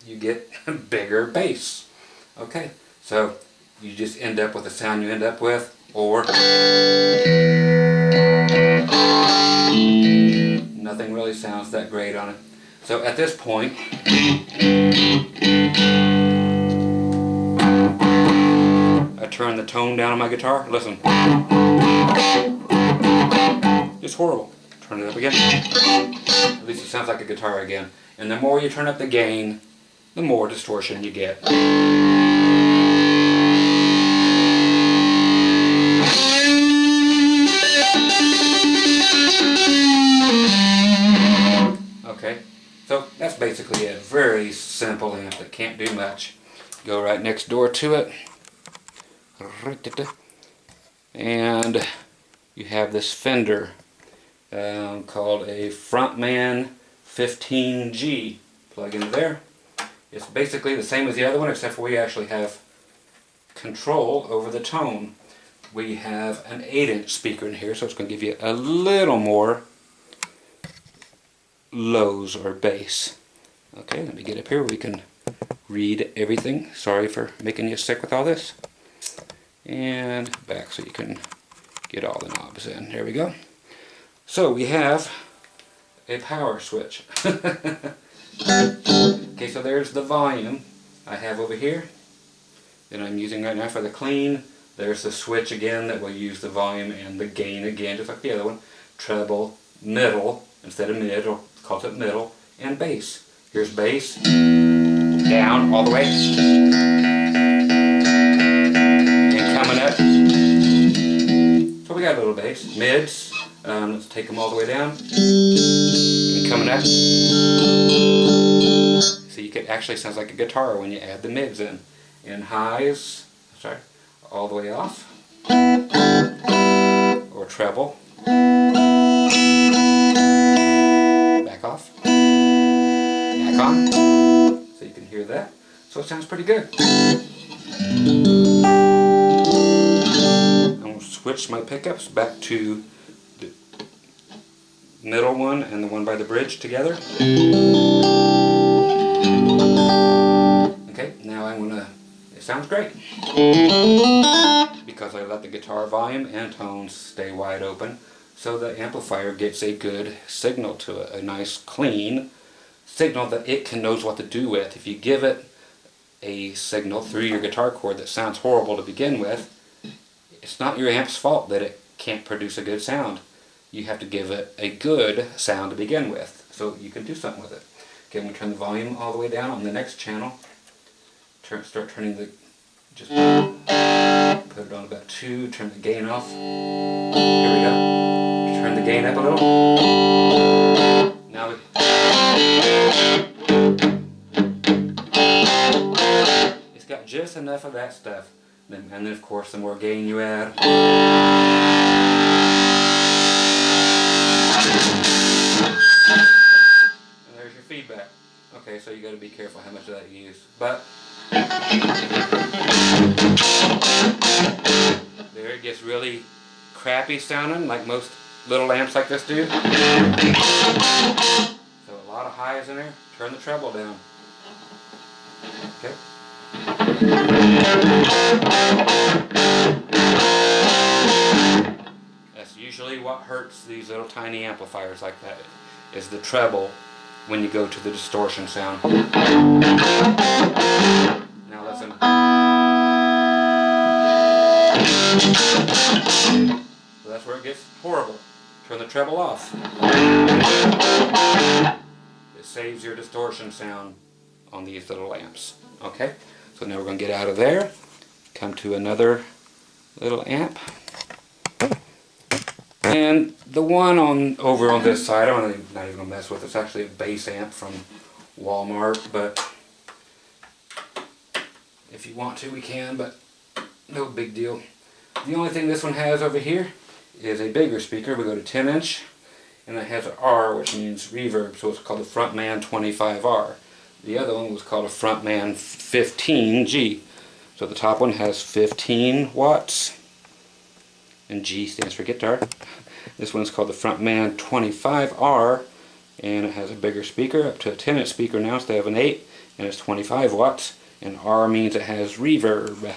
you get bigger bass. Okay, so you just end up with the sound you end up with, or nothing really sounds that great on it. So at this point, I turn the tone down on my guitar. Listen. It's horrible. Turn it up again. At least it sounds like a guitar again. And the more you turn up the gain, the more distortion you get. Okay, so that's basically it. Very simple amp that can't do much. Go right next door to it. And you have this Fender called a Frontman 15G. Plug into there. It's basically the same as the other one, except for we actually have control over the tone. We have an 8-inch speaker in here, so it's going to give you a little more lows or bass. Okay, let me get up here where we can read everything. Sorry for making you sick with all this. And back so you can get all the knobs in. There we go. So we have a power switch. Okay, so there's the volume I have over here that I'm using right now for the clean. There's the switch again that will use the volume and the gain again, just like the other one. Treble, middle, instead of mid, or calls it middle, and bass. Here's bass, down all the way, and coming up. So we got a little bass. Mids, let's take them all the way down, and coming up. See So you can actually sounds like a guitar when you add the mids in. And highs, sorry, all the way off, or treble, back off, back on, so you can hear that. So it sounds pretty good. I'm going to switch my pickups back to the middle one and the one by the bridge together. Okay, now I'm going to, it sounds great, because I let the guitar volume and tones stay wide open, so the amplifier gets a good signal to it, a nice clean signal that it knows what to do with. If you give it a signal through your guitar cord that sounds horrible to begin with, it's not your amp's fault that it can't produce a good sound. You have to give it a good sound to begin with, so you can do something with it. Okay, I'm going to turn the volume all the way down on the next channel. Start turning the, just put it on about 2, turn the gain off. Here we go. Turn the gain up a little. Now it's got just enough of that stuff. And then of course the more gain you add, and there's your feedback. Okay, so you got to be careful how much of that you use. But there it gets really crappy sounding, like most little amps like this do. So a lot of highs in there. Turn the treble down. Okay. That's usually what hurts these little tiny amplifiers like that, is the treble when you go to the distortion sound. Now listen. So that's where it gets horrible. Turn the treble off. It saves your distortion sound on these little amps. Okay? So now we're going to get out of there, come to another little amp. And the one over on this side, I'm not even going to mess with. It's actually a bass amp from Walmart, but if you want to, we can, but no big deal. The only thing this one has over here is a bigger speaker. We go to 10 inch, and it has an R, which means reverb, so it's called the Frontman 25R. The other one was called a Frontman 15G. So the top one has 15 watts, and G stands for guitar. This one's called the Frontman 25R, and it has a bigger speaker, up to a 10 inch speaker now instead of an 8, and it's 25 watts, and R means it has reverb.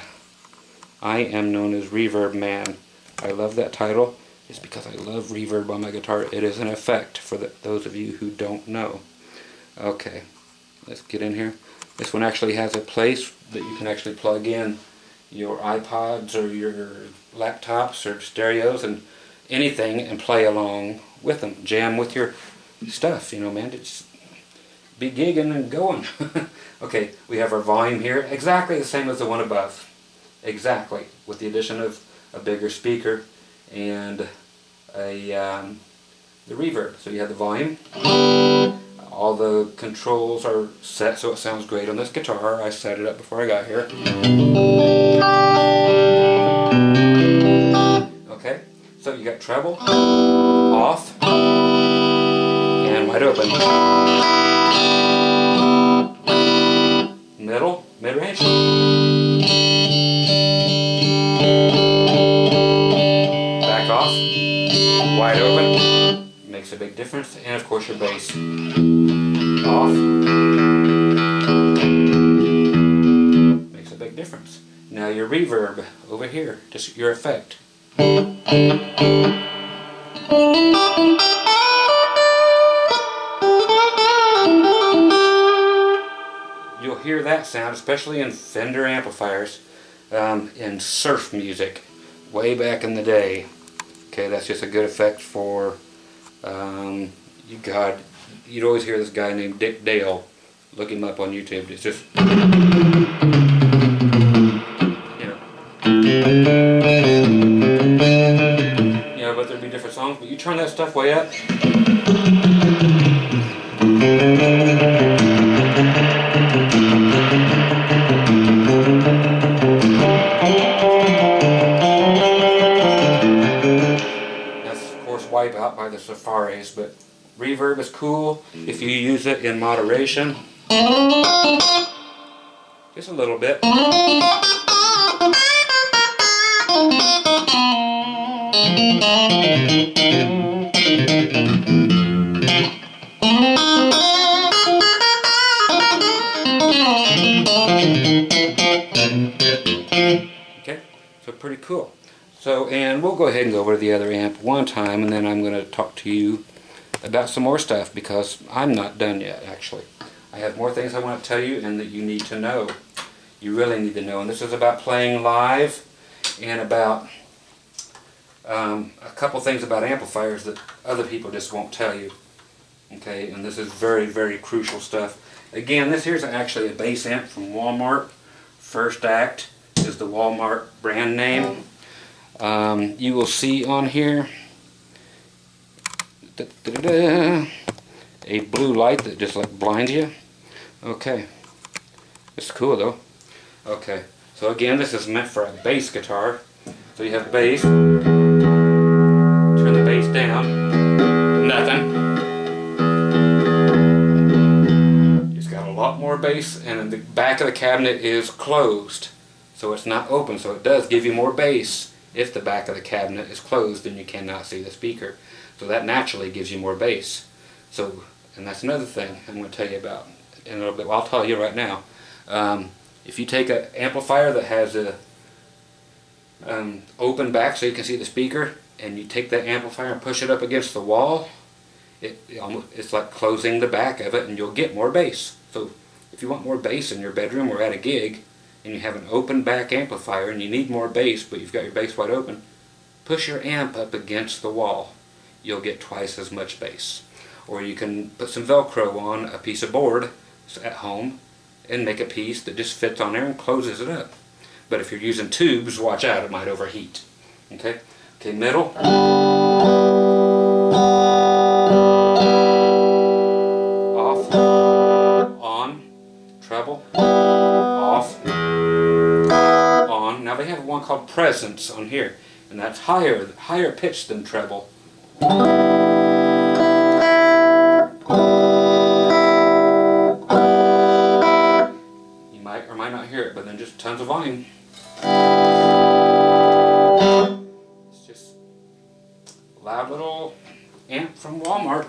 I am known as Reverb Man. I love that title. It's because I love reverb on my guitar. It is an effect for those of you who don't know. Okay, let's get in here. This one actually has a place that you can actually plug in your iPods or your laptops or stereos and anything and play along with them. Jam with your stuff, you know, man. Just be gigging and going. Okay, we have our volume here, exactly the same as the one above. Exactly, with the addition of a bigger speaker and the reverb. So you have the volume. All the controls are set so it sounds great on this guitar. I set it up before I got here. Okay, so you got treble, off, and wide open. Middle, mid-range. Back off, wide open. Makes a big difference. And of course your bass. Off. Makes a big difference. Now your reverb over here, just your effect. You'll hear that sound, especially in Fender amplifiers, in surf music, way back in the day. Okay, that's just a good effect for, you'd always hear this guy named Dick Dale. Look him up on YouTube. It's just, but there'd be different songs. But you turn that stuff way up. by the Safaris, but reverb is cool if you use it in moderation. Just a little bit. Okay, so pretty cool. So, and we'll go ahead and go over to the other amp one time, and then I'm going to talk to you about some more stuff, because I'm not done yet, actually. I have more things I want to tell you and that you need to know. You really need to know. And this is about playing live, and about a couple things about amplifiers that other people just won't tell you. Okay, and this is very, very crucial stuff. Again, this here's actually a bass amp from Walmart. First Act is the Walmart brand name. You will see on here a blue light that just like blinds you. Okay, it's cool though. Okay, so again, this is meant for a bass guitar. So you have bass, turn the bass down, nothing. It's got a lot more bass, and the back of the cabinet is closed, so it's not open, so it does give you more bass. If the back of the cabinet is closed, then you cannot see the speaker. So that naturally gives you more bass. So, and that's another thing I'm going to tell you about in a little bit. Well, I'll tell you right now. If you take an amplifier that has a open back so you can see the speaker, and you take that amplifier and push it up against the wall, it's like closing the back of it, and you'll get more bass. So if you want more bass in your bedroom or at a gig, and you have an open back amplifier and you need more bass, but you've got your bass wide open, push your amp up against the wall. You'll get twice as much bass. Or you can put some Velcro on a piece of board at home and make a piece that just fits on there and closes it up. But if you're using tubes, watch out, it might overheat. Okay? Okay, middle. Off. On. Treble. Off. On. Now they have one called Presence on here, and that's higher pitched than treble. You might or might not hear it, but then just tons of volume. It's just a loud little amp from Walmart,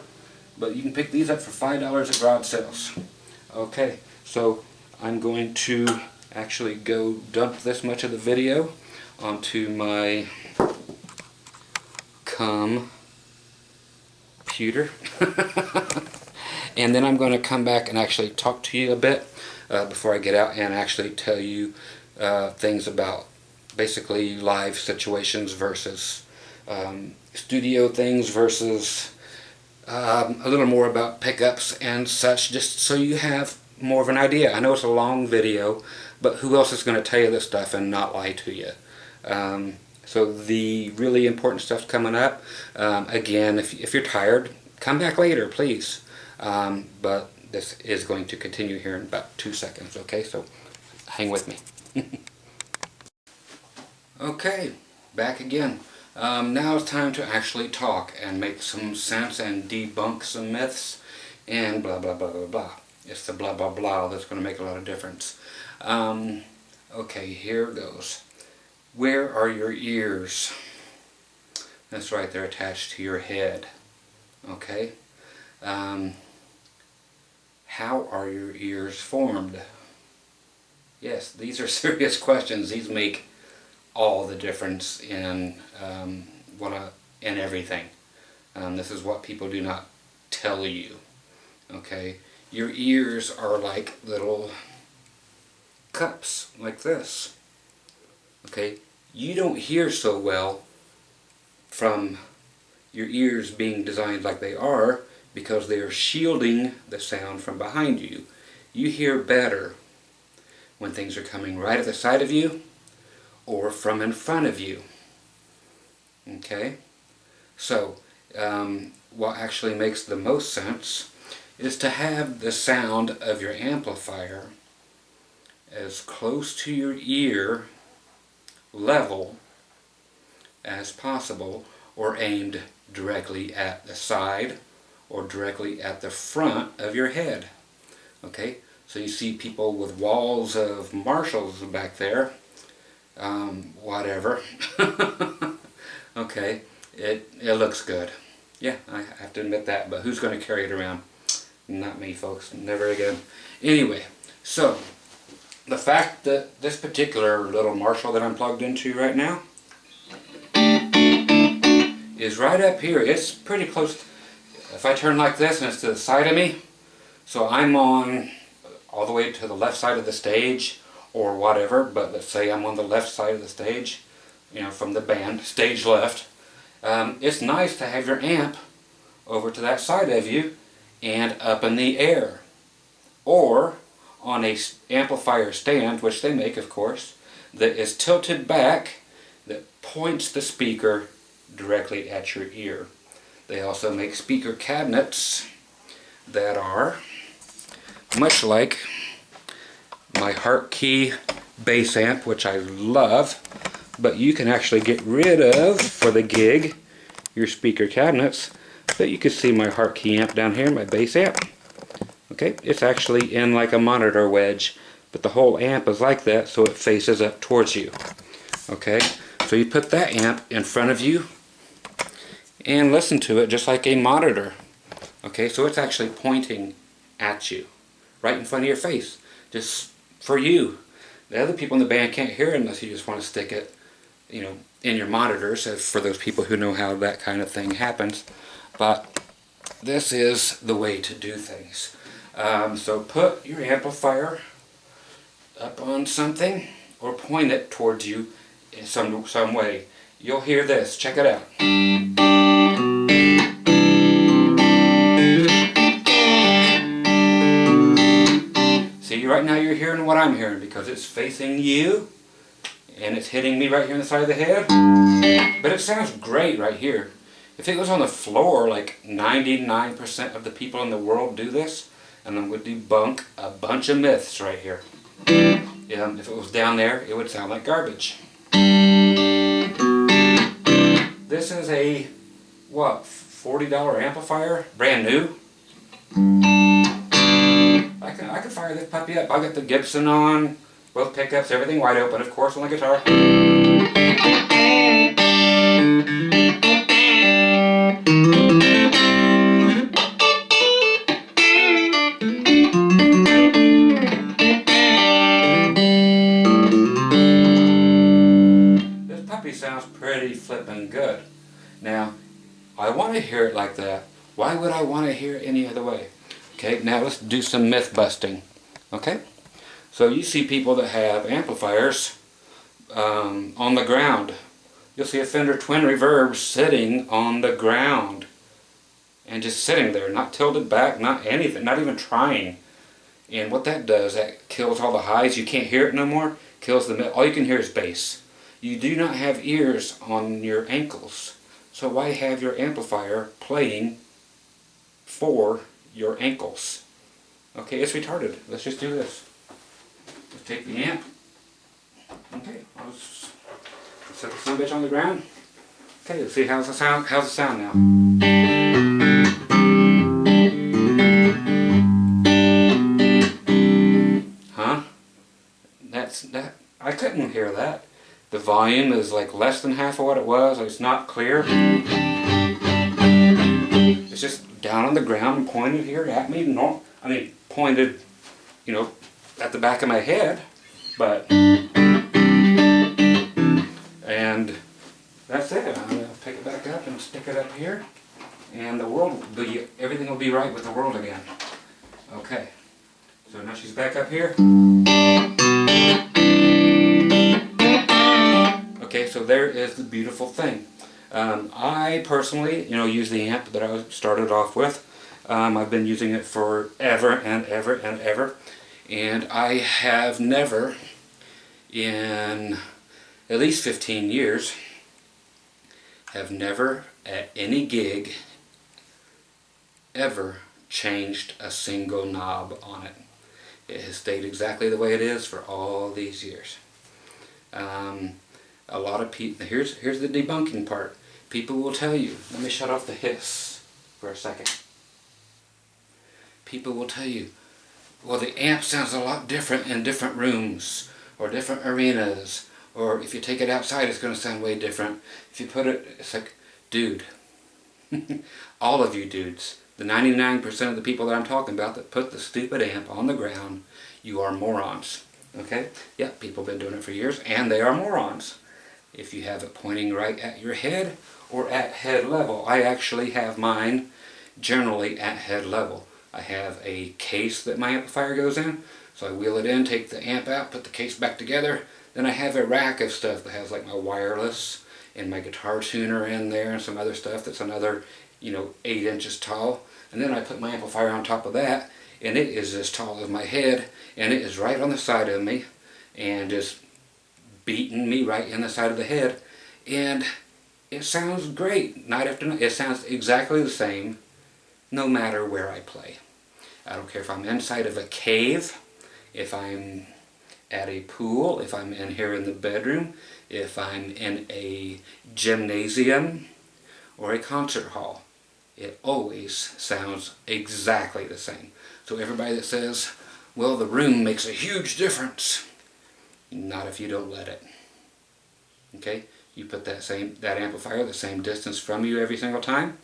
but you can pick these up for $5 at garage sales. Okay, so I'm going to actually go dump this much of the video onto my computer. And then I'm going to come back and actually talk to you a bit before I get out, and actually tell you things about basically live situations versus studio things, versus a little more about pickups and such, just so you have more of an idea. I know it's a long video, but who else is going to tell you this stuff and not lie to you? So the really important stuff's coming up. Again, if you're tired, come back later, please. But this is going to continue here in about 2 seconds, okay? So hang with me. Okay, back again. Now it's time to actually talk and make some sense and debunk some myths and blah blah blah blah blah. It's the blah blah blah that's going to make a lot of difference. Okay, here it goes. Where are your ears? That's right, they're attached to your head. Okay? How are your ears formed? Yes, these are serious questions. These make all the difference in in everything. This is what people do not tell you. Okay? Your ears are like little cups, like this. Okay? You don't hear so well from your ears being designed like they are, because they are shielding the sound from behind you. You hear better when things are coming right at the side of you or from in front of you. Okay? So, what actually makes the most sense is to have the sound of your amplifier as close to your ear level as possible, or aimed directly at the side or directly at the front of your head. Okay, so you see people with walls of Marshalls back there, whatever. Okay, it looks good. Yeah, I have to admit that, but who's going to carry it around? Not me, folks. Never again. Anyway, so the fact that this particular little Marshall that I'm plugged into right now is right up here. It's pretty close. If I turn like this and it's to the side of me, so I'm on all the way to the left side of the stage or whatever, but let's say I'm on the left side of the stage, you know, from the band, stage left. It's nice to have your amp over to that side of you and up in the air, or on a amplifier stand, which they make, of course, that is tilted back, that points the speaker directly at your ear. They also make speaker cabinets that are much like my Hartkey bass amp, which I love, but you can actually get rid of, for the gig, your speaker cabinets. But you can see my Hartkey amp down here, my bass amp. Okay, it's actually in like a monitor wedge, but the whole amp is like that, so it faces up towards you. Okay, so you put that amp in front of you and listen to it just like a monitor. Okay, so it's actually pointing at you, right in front of your face, just for you. The other people in the band can't hear it unless you just want to stick it, you know, in your monitors, for those people who know how that kind of thing happens. But this is the way to do things. So put your amplifier up on something or point it towards you in some way. You'll hear this. Check it out. See, right now you're hearing what I'm hearing because it's facing you and it's hitting me right here on the side of the head. But it sounds great right here. If it was on the floor, like 99% of the people in the world do this, and I'm going to debunk a bunch of myths right here. If it was down there, it would sound like garbage. This is a, what, $40 amplifier, brand new. I can fire this puppy up. I'll get the Gibson on, both pickups, everything wide open, of course, on the guitar. This puppy sounds pretty flippin' good. Now, I want to hear it like that. Why would I want to hear it any other way? Okay, now let's do some myth busting. Okay? So you see people that have amplifiers on the ground. You'll see a Fender Twin Reverb sitting on the ground. And just sitting there, not tilted back, not anything, not even trying. And what that does, that kills all the highs. You can't hear it no more. Kills the mid. All you can hear is bass. You do not have ears on your ankles. So why have your amplifier playing for your ankles? Okay, it's retarded. Let's just do this. Let's take the amp. Okay, I'll just set the son bitch on the ground. Okay, let's see how's the sound. How's the sound now? Huh? That. I couldn't hear that. The volume is like less than half of what it was. It's not clear. It's just down on the ground and pointed here at me. No, I mean pointed, you know, at the back of my head, but and that's it. I'm gonna pick it back up and stick it up here, and the world will be, everything will be right with the world again. Okay, so now she's back up here. Okay, so there is the beautiful thing. I personally, you know, use the amp that I started off with. I've been using it forever and ever and ever, and I have never, in at least 15 years, have never at any gig ever changed a single knob on it. It has stayed exactly the way it is for all these years. A lot of people, here's the debunking part. People will tell you, let me shut off the hiss for a second. People will tell you, well, the amp sounds a lot different in different rooms or different arenas, or if you take it outside it's going to sound way different. If you put it, it's like, dude, all of you dudes, the 99% of the people that I'm talking about that put the stupid amp on the ground, you are morons. Okay? Yeah, people have been doing it for years, and they are morons. If you have it pointing right at your head or at head level, I actually have mine generally at head level. I have a case that my amplifier goes in, so I wheel it in, take the amp out, put the case back together. Then I have a rack of stuff that has like my wireless and my guitar tuner in there and some other stuff that's another, 8 inches tall. And then I put my amplifier on top of that, and it is as tall as my head, and it is right on the side of me and just beating me right in the side of the head. And it sounds great night after night. It sounds exactly the same no matter where I play. I don't care if I'm inside of a cave, if I'm at a pool, if I'm in here in the bedroom, if I'm in a gymnasium or a concert hall. It always sounds exactly the same. So everybody that says, well, the room makes a huge difference, not if you don't let it. Okay? You put that amplifier the same distance from you every single time.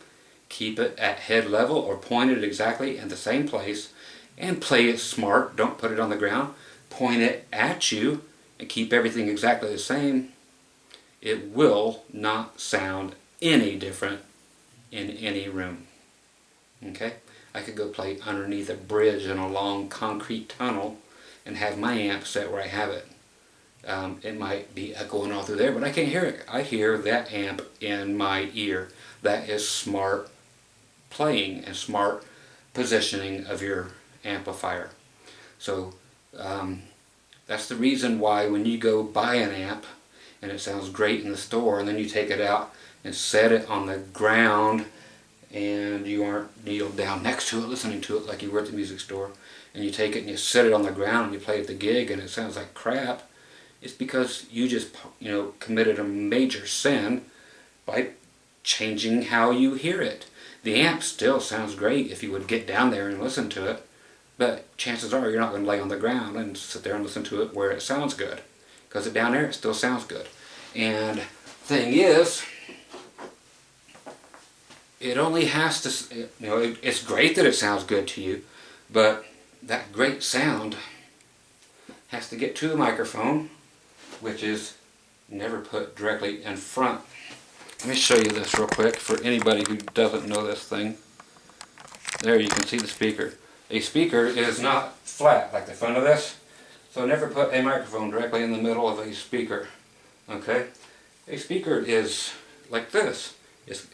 Keep it at head level or point it exactly in the same place and play it smart. Don't put it on the ground. Point it at you and keep everything exactly the same. It will not sound any different in any room. Okay? I could go play underneath a bridge in a long concrete tunnel and have my amp set where I have it. It might be echoing all through there, but I can't hear it. I hear that amp in my ear. That is smart playing and smart positioning of your amplifier. So that's the reason why when you go buy an amp and it sounds great in the store and then you take it out and set it on the ground and you aren't kneeled down next to it listening to it like you were at the music store, and you take it and you set it on the ground and you play at the gig and it sounds like crap, it's because you just committed a major sin by changing how you hear it. The amp still sounds great if you would get down there and listen to it, but chances are you're not going to lay on the ground and sit there and listen to it where it sounds good, because down there it still sounds good. And thing is, it only has to, it's great that it sounds good to you, but that great sound has to get to a microphone, which is never put directly in front. Let me show you this real quick for anybody who doesn't know this thing. There you can see the speaker. A speaker is not flat like the front of this, so never put a microphone directly in the middle of a speaker. Okay? A speaker is like this. It's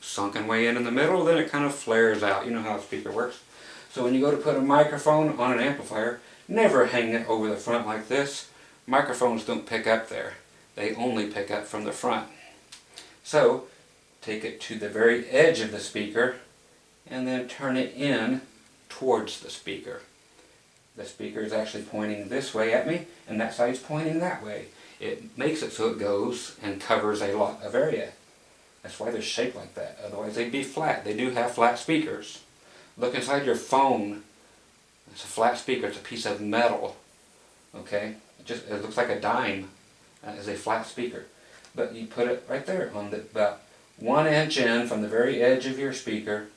sunken way in the middle, then it kind of flares out. You know how a speaker works. So when you go to put a microphone on an amplifier, never hang it over the front like this. Microphones don't pick up there. They only pick up from the front. So take it to the very edge of the speaker and then turn it in towards the speaker. The speaker is actually pointing this way at me and that side's pointing that way. It makes it so it goes and covers a lot of area. That's why they're shaped like that. Otherwise they'd be flat. They do have flat speakers. Look inside your phone. It's a flat speaker. It's a piece of metal. Okay? It looks like a dime as a flat speaker. But you put it right there on about 1 inch in from the very edge of your speaker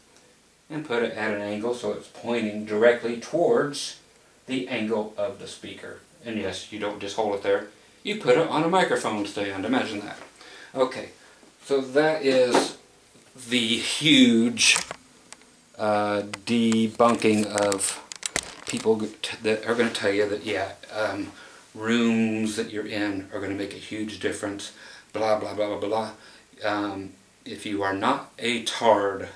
and put it at an angle so it's pointing directly towards the angle of the speaker. And yes, you don't just hold it there. You put it on a microphone stand. Imagine that. Okay. So that is the huge debunking of people that are going to tell you that, rooms that you're in are going to make a huge difference, blah, blah, blah, blah, blah. If you are not a tard,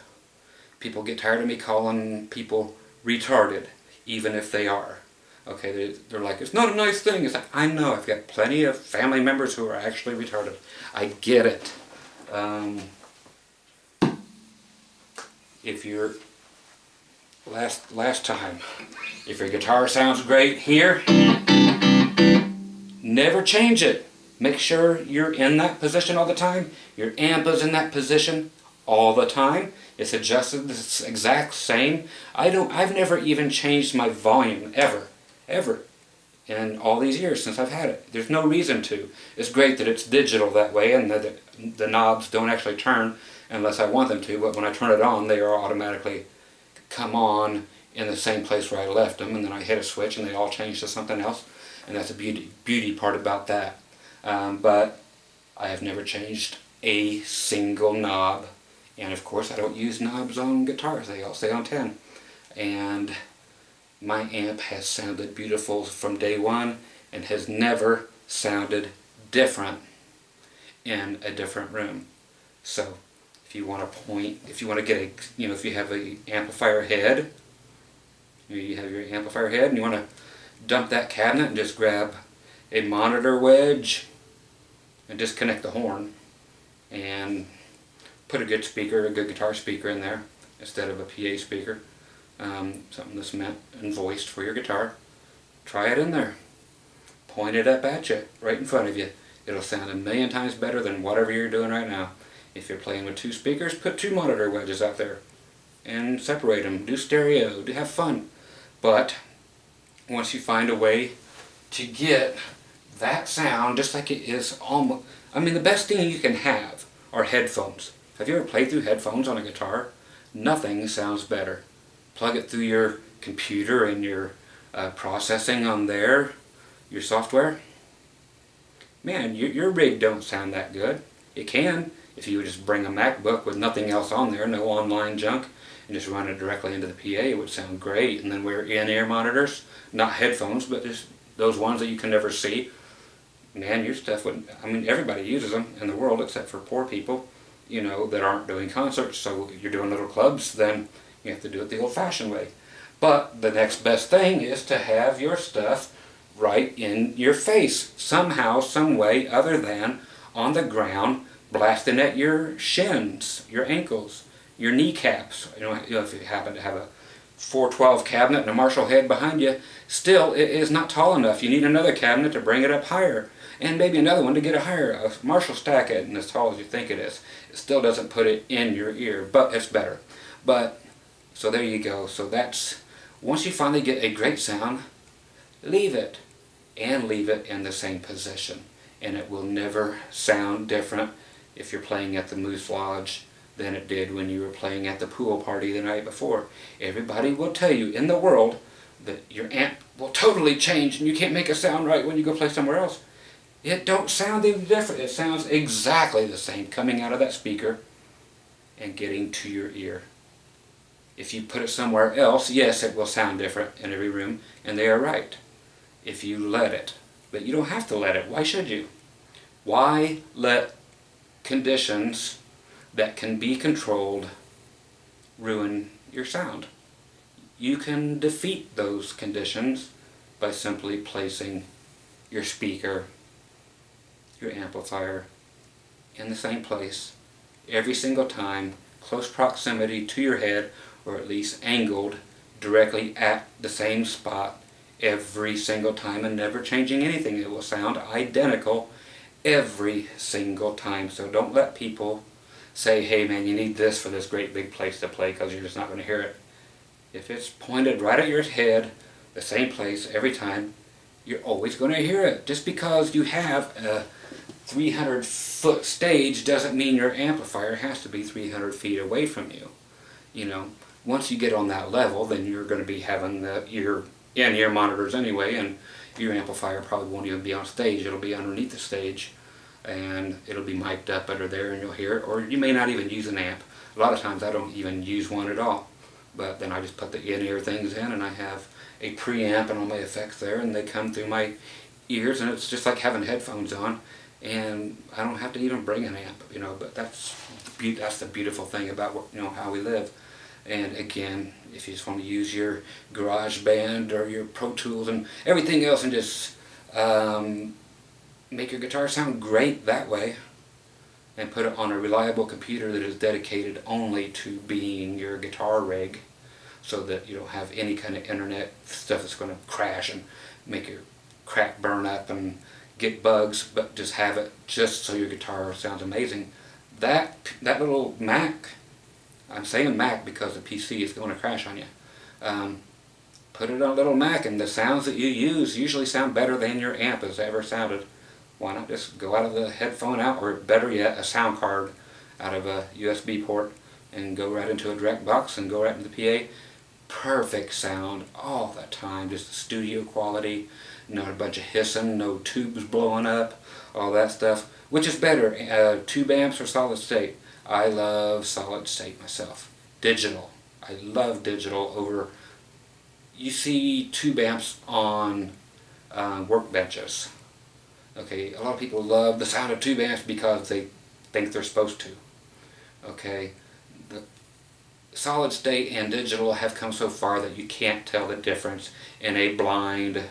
people get tired of me calling people retarded, even if they are. Okay, they're like, it's not a nice thing. It's like, I know, I've got plenty of family members who are actually retarded. I get it. If your last time, if your guitar sounds great here, never change it. Make sure you're in that position all the time. Your amp is in that position all the time. It's adjusted the exact same. I've never even changed my volume ever in all these years since I've had it. There's no reason to. It's great that it's digital that way and that the knobs don't actually turn unless I want them to, but when I turn it on, they are automatically come on in the same place where I left them, and then I hit a switch and they all change to something else, and that's the beauty part about that. But I have never changed a single knob, and of course I don't use knobs on guitars. They all stay on 10, and my amp has sounded beautiful from day one and has never sounded different in a different room. So if you want to point, if you want to get a, if you have a amplifier head, you have your amplifier head and you want to dump that cabinet and just grab a monitor wedge and disconnect the horn and put a good speaker, a good guitar speaker in there instead of a PA speaker, something that's meant and voiced for your guitar. Try it in there. Point it up at you, right in front of you. It'll sound a million times better than whatever you're doing right now. If you're playing with two speakers, put two monitor wedges out there and separate them. Do stereo, do have fun. But once you find a way to get that sound, just like it is almost, the best thing you can have are headphones. Have you ever played through headphones on a guitar? Nothing sounds better. Plug it through your computer and your processing on there, your software. Man, your rig don't sound that good. It can if you would just bring a MacBook with nothing else on there, no online junk, and just run it directly into the PA. It would sound great. And then wear in-ear monitors, not headphones, but just those ones that you can never see. Man, your stuff would, everybody uses them in the world except for poor people, that aren't doing concerts. So you're doing little clubs, then you have to do it the old-fashioned way. But the next best thing is to have your stuff right in your face, somehow, some way, other than on the ground, blasting at your shins, your ankles, your kneecaps. If you happen to have a 412 cabinet and a Marshall head behind you, still it is not tall enough. You need another cabinet to bring it up higher, and maybe another one to get it higher. A Marshall stack it and as tall as you think it is. It still doesn't put it in your ear, but it's better. So there you go. So that's, once you finally get a great sound, leave it, and leave it in the same position, and it will never sound different if you're playing at the Moose Lodge than it did when you were playing at the pool party the night before. Everybody will tell you in the world that your amp will totally change and you can't make a sound right when you go play somewhere else. It don't sound any different. It sounds exactly the same coming out of that speaker and getting to your ear. If you put it somewhere else, yes, it will sound different in every room, and they are right. If you let it. But you don't have to let it. Why should you? Why let conditions that can be controlled ruin your sound? You can defeat those conditions by simply placing your speaker, your amplifier, in the same place every single time, close proximity to your head, or at least angled directly at the same spot every single time, and never changing anything. It will sound identical every single time. So don't let people say, hey man, you need this for this great big place to play, because you're just not going to hear it. If it's pointed right at your head, the same place every time, you're always going to hear it. Just because you have a 300-foot stage doesn't mean your amplifier has to be 300 feet away from you. Once you get on that level, then you're going to be having your in-ear monitors anyway, and your amplifier probably won't even be on stage. It'll be underneath the stage, and it'll be mic'd up under there, and you'll hear it. Or you may not even use an amp. A lot of times I don't even use one at all, but then I just put the in-ear things in, and I have a preamp and all my effects there, and they come through my ears, and it's just like having headphones on, and I don't have to even bring an amp, but that's the beautiful thing about how we live. And again, if you just want to use your GarageBand or your Pro Tools and everything else and just make your guitar sound great that way, and put it on a reliable computer that is dedicated only to being your guitar rig, so that you don't have any kind of internet stuff that's going to crash and make your crap burn up and get bugs, but just have it just so your guitar sounds amazing. That little Mac, I'm saying Mac because the PC is going to crash on you. Put it on a little Mac, and the sounds that you use usually sound better than your amp has ever sounded. Why not just go out of the headphone out, or better yet, a sound card out of a USB port, and go right into a direct box and go right into the PA. Perfect sound all the time, just studio quality, not a bunch of hissing, no tubes blowing up, all that stuff. Which is better, tube amps or solid state? I love solid state myself. Digital. I love digital over... You see tube amps on workbenches. Okay, a lot of people love the sound of tube amps because they think they're supposed to. Okay, the solid state and digital have come so far that you can't tell the difference in a blind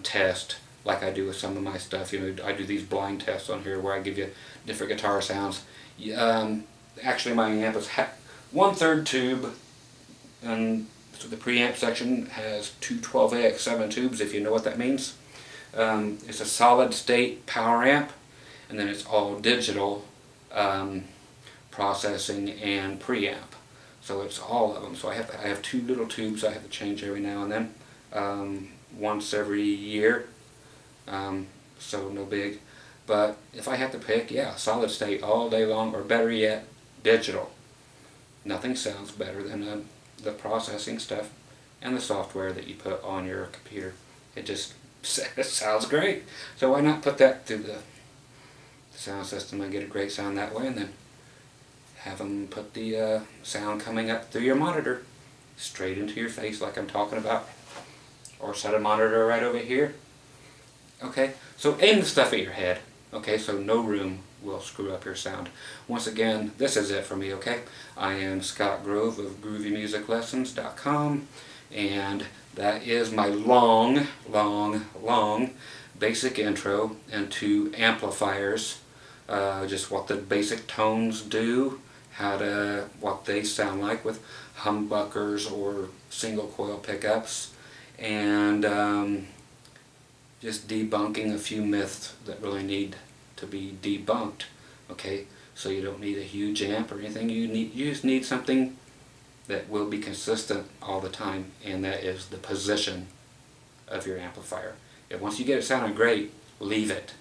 test like I do with some of my stuff. You know, I do these blind tests on here where I give you different guitar sounds. Actually, my amp is 1/3 tube, and so the preamp section has two 12AX7 tubes, if you know what that means. It's a solid state power amp, and then it's all digital processing and preamp. So it's all of them. So I have two little tubes I have to change every now and then, once every year. So no big. But if I have to pick, yeah, solid state all day long, or better yet, digital. Nothing sounds better than the processing stuff and the software that you put on your computer. It just sounds great. So why not put that through the sound system and get a great sound that way, and then have them put the sound coming up through your monitor straight into your face like I'm talking about, or set a monitor right over here. Okay, so aim the stuff at your head. Okay, so no room will screw up your sound. Once again, this is it for me, okay? I am Scott Grove of GroovyMusicLessons.com, and that is my long basic intro into amplifiers, just what the basic tones do, what they sound like with humbuckers or single coil pickups, and just debunking a few myths that really need to be debunked. Okay, so you don't need a huge amp or anything. You just need something that will be consistent all the time, and that is the position of your amplifier. If once you get it sounding great, leave it,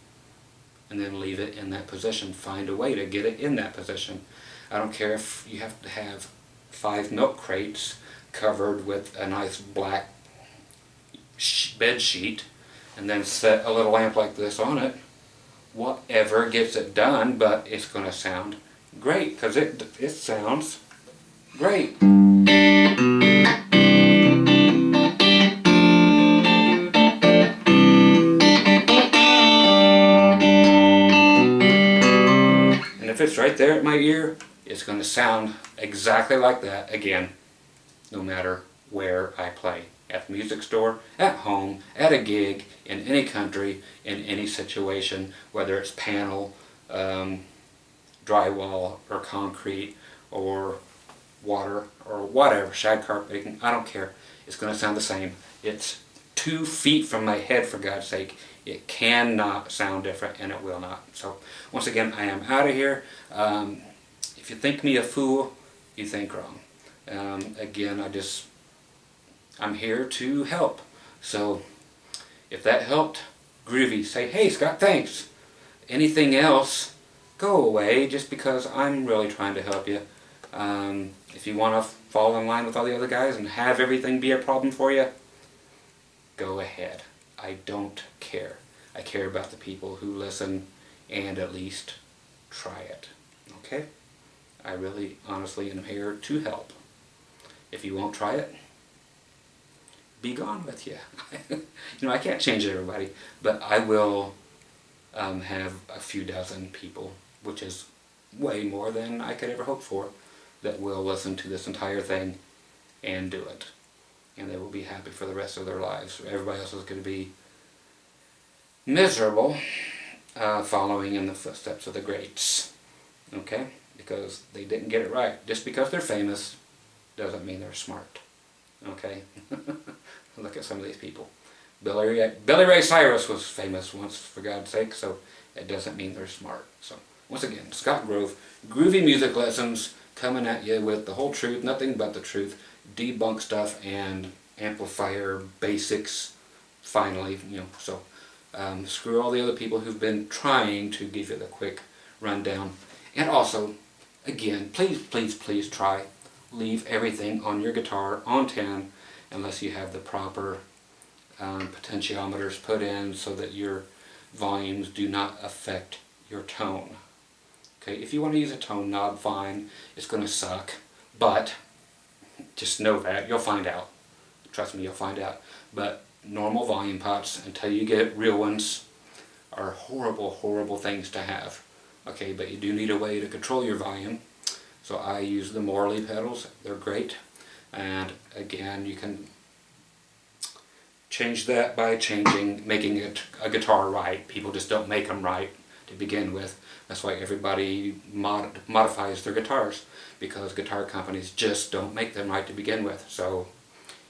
and then leave it in that position. Find a way to get it in that position. I don't care if you have to have 5 milk crates covered with a nice black bed sheet, and then set a little amp like this on it. Whatever gets it done, but it's going to sound great, because it sounds great. And if it's right there at my ear, it's going to sound exactly like that again, no matter where I play. At the music store, at home, at a gig, in any country, in any situation, whether it's panel, drywall, or concrete, or water, or whatever, shag carpeting, I don't care. It's going to sound the same. It's 2 feet from my head, for God's sake. It cannot sound different, and it will not. So, once again, I am out of here. If you think me a fool, you think wrong. Again, I'm here to help. So if that helped, Groovy, say, hey Scott, thanks. Anything else, go away, just because I'm really trying to help you. If you want to fall in line with all the other guys and have everything be a problem for you, go ahead. I don't care. I care about the people who listen and at least try it. Okay? I really, honestly am here to help. If you won't try it, be gone with you. You know, I can't change everybody, but I will have a few dozen people, which is way more than I could ever hope for, that will listen to this entire thing and do it. And they will be happy for the rest of their lives. Everybody else is going to be miserable, following in the footsteps of the greats. Okay? Because they didn't get it right. Just because they're famous doesn't mean they're smart. Okay? Look at some of these people. Billy Ray Cyrus was famous once, for God's sake, so it doesn't mean they're smart. So, once again, Scott Grove, Groovy Music Lessons, coming at you with the whole truth, nothing but the truth, debunk stuff, and amplifier basics, finally, so screw all the other people who've been trying to give you the quick rundown. And also, again, please try, leave everything on your guitar on 10, unless you have the proper potentiometers put in so that your volumes do not affect your tone. Okay, if you want to use a tone knob, fine, it's going to suck, but just know that, you'll find out. Trust me, you'll find out. But normal volume pots, until you get real ones, are horrible things to have. Okay, but you do need a way to control your volume. So I use the Morley pedals, they're great. And again, you can change that by making it a guitar right. People just don't make them right to begin with. That's why everybody modifies their guitars, because guitar companies just don't make them right to begin with. So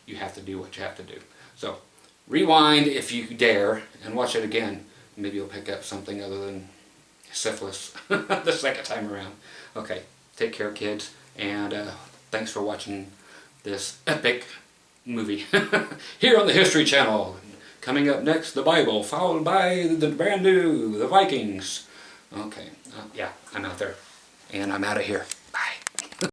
you have to do what you have to do. So rewind if you dare and watch it again. Maybe you'll pick up something other than syphilis the second time around. Okay, take care, kids, and thanks for watching this epic movie here on the History Channel. Coming up next, the Bible, followed by the brand new, the Vikings. Okay, yeah, I'm out there, and I'm out of here.